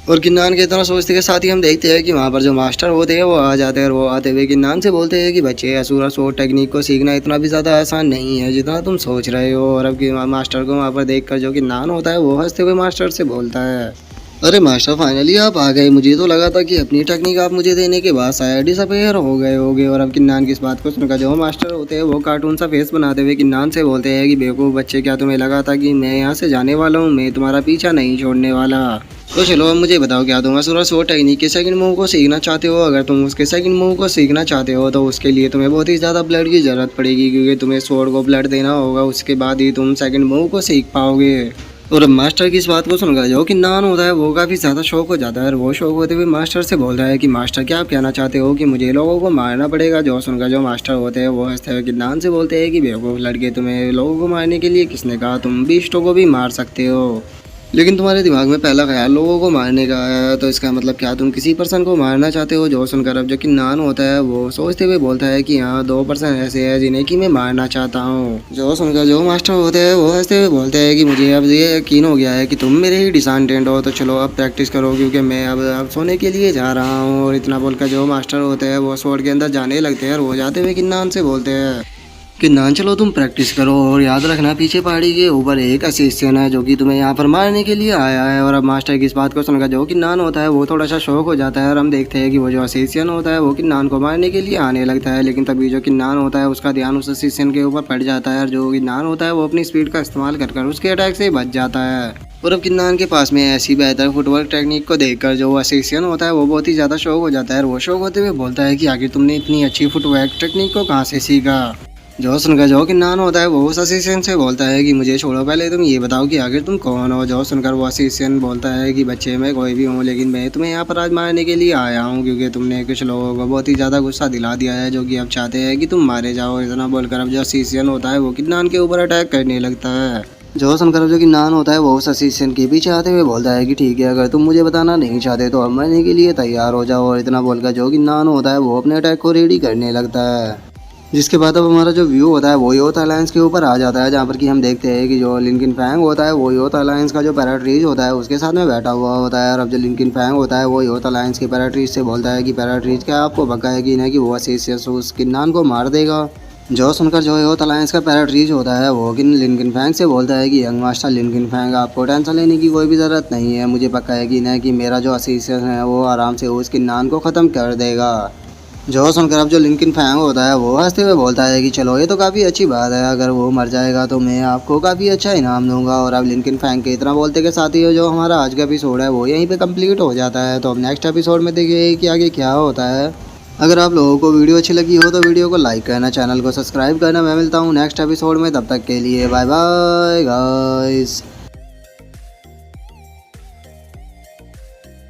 और किन्नान के इतना सोचते के साथ ही हम देखते हैं कि वहाँ पर जो मास्टर होते हैं वो आ जाते हैं और वो आते हुए किन्नान से बोलते हैं कि बच्चे असुरा स्वॉर्ड टेक्निक को सीखना इतना भी ज़्यादा आसान नहीं है जितना तुम सोच रहे हो। और अब मास्टर को वहाँ पर देखकर जो किन्नान होता है वो हंसते हुए मास्टर से बोलता है, अरे मास्टर फाइनली आप आ गए, मुझे तो लगा था कि अपनी टेक्निक आप मुझे देने के बाद शायद डिसअपेयर हो गए होगे। और अब किन्नान की इस बात को सुनकर जो मास्टर होते हैं वो कार्टून सा फेस बनाते हुए किन्नान से बोलते हैं कि बेवकूफ़ बच्चे, क्या तुम्हें लगा था कि मैं यहाँ से जाने वाला हूँ, मैं तुम्हारा पीछा नहीं छोड़ने वाला। तो चलो अब मुझे बताओ, क्या तुम असुरा स्वॉर्ड टेक्निक के सेकंड मूव को सीखना चाहते हो। अगर तुम उसके सेकंड मूव को सीखना चाहते हो तो उसके लिए तुम्हें बहुत ही ज़्यादा ब्लड की ज़रूरत पड़ेगी, क्योंकि तुम्हें स्वॉर्ड को ब्लड देना होगा, उसके बाद ही तुम सेकंड मूव को सीख पाओगे। और अब मास्टर की इस बात को सुनकर जो किन्नान होता है वो काफ़ी ज़्यादा शौक हो जाता है और वो शौक होते हुए मास्टर से बोल रहा है कि मास्टर क्या आप कहना चाहते हो कि मुझे लोगों को मारना पड़ेगा। जो सुनकर जो मास्टर होते हैं वो हंसते हुए किन्नान से बोलते हैं कि बेवकूफ़ लड़के, तुम्हें लोगों को मारने के लिए किसने कहा, तुम बीस्टों को भी मार सकते हो। लेकिन तुम्हारे दिमाग में पहला ख्याल लोगों को मारने का आया, तो इसका मतलब क्या तुम किसी पर्सन को मारना चाहते हो? जो सुनकर अब जो किन्नान होता है वो सोचते हुए बोलता है कि हाँ, 2 पर्सन ऐसे हैं जिन्हें कि मैं मारना चाहता हूँ। जो सुनकर जो मास्टर होते हैं वो हंसते हुए बोलते हैं कि मुझे अब ये यकीन हो गया है कि तुम मेरे ही डिसेंडेंट हो, तो चलो अब प्रैक्टिस करो क्योंकि मैं अब सोने के लिए जा रहा हूँ। और इतना बोलकर जो मास्टर होते हैं वो स्वॉर्ड के अंदर जाने लगते हैं और वो जाते हुए किन्नान से बोलते हैं कि ना चलो तुम प्रैक्टिस करो और याद रखना पीछे पहाड़ी के ऊपर एक असिस्टेंट है जो कि तुम्हें यहाँ पर मारने के लिए आया है। और अब मास्टर की इस बात को सुनकर जो कि नान होता है वो थोड़ा सा शौक हो जाता है और हम देखते हैं कि वो जो असिस्टेंट होता है वो किन्नान को मारने के लिए आने लगता है। लेकिन तभी जो किन्नान होता है उसका ध्यान उस असिस्टेंट के ऊपर पड़ जाता है और जो किन्नान होता है वो अपनी स्पीड का इस्तेमाल कर उसके अटैक से बच जाता है। और अब किन्नान के पास में ऐसी बेहतर फुटवर्क टेक्निक को देखकर जो असिस्टेंट होता है वो बहुत ही ज़्यादा शौक हो जाता है और वो शौक होते हुए बोलता है कि आखिर तुमने इतनी अच्छी फुटवर्क टेक्निक को कहाँ से सीखा? जो सुनकर जो किन्नान होता है वो उस असिस्टेंट से बोलता है कि मुझे छोड़ो, पहले तुम ये बताओ कि आखिर तुम कौन हो? जो सुनकर वो असिस्टेंट बोलता है कि बच्चे मैं कोई भी हूँ, लेकिन मैं तुम्हें यहाँ पर आज मारने के लिए आया हूँ क्योंकि तुमने कुछ लोगों को बहुत ही ज़्यादा गुस्सा दिला दिया है जो कि अब चाहते हैं कि तुम मारे जाओ। इतना बोलकर अब जो असिस्टेंट होता है वो किन्नान के ऊपर अटैक करने लगता है। जो सुनकर जो किन्नान होता है वो उस असिस्टेंट के पीछे आते हुए बोलता है कि ठीक है, अगर तुम मुझे बताना नहीं चाहते तो अब मरने के लिए तैयार हो जाओ। और इतना बोलकर जो किन्नान होता है वो अपने अटैक को रेडी करने लगता है। जिसके बाद अब हमारा जो व्यू होता है वो योथ अलायंस के ऊपर आ जाता है, जहाँ पर कि हम देखते हैं कि जो लिंकन फैंग होता है वो योथ अलायंस का जो पैराट्रीज होता है उसके साथ में बैठा हुआ होता है। और अब जो लिंकन फैंग होता है वो योथ अलायंस के पैराट्रीज से बोलता है कि पैराट्रीज क्या आपको पक्का है कि नहीं कि वो असिस्टेंट उस किन्नान को मार देगा? जो सुनकर जो योथ अलायंस का पैराट्रीज होता है वो लिंकन फैंग से बोलता है कि यंग मास्टर लिंकन फैंग, आपको टेंशन लेने की कोई भी ज़रूरत नहीं है, मुझे पक्का है कि नहीं कि मेरा जो असिस्टेंट है वो आराम से उस किन्नान को ख़त्म कर देगा। जो सुनकर अब जो लिंकन फैंग होता है वो हंसते हुए बोलता है कि चलो ये तो काफ़ी अच्छी बात है, अगर वो मर जाएगा तो मैं आपको काफ़ी अच्छा इनाम दूंगा। और अब लिंकन फैंग के इतना बोलते के साथ ही जो हमारा आज का एपिसोड है वो यहीं पे कंप्लीट हो जाता है। तो अब नेक्स्ट एपिसोड में देखिए कि आगे क्या होता है। अगर आप लोगों को वीडियो अच्छी लगी हो तो वीडियो को लाइक करना, चैनल को सब्सक्राइब करना। मैं मिलता हूँ नेक्स्ट एपिसोड में, तब तक के लिए बाय बाय गाइस।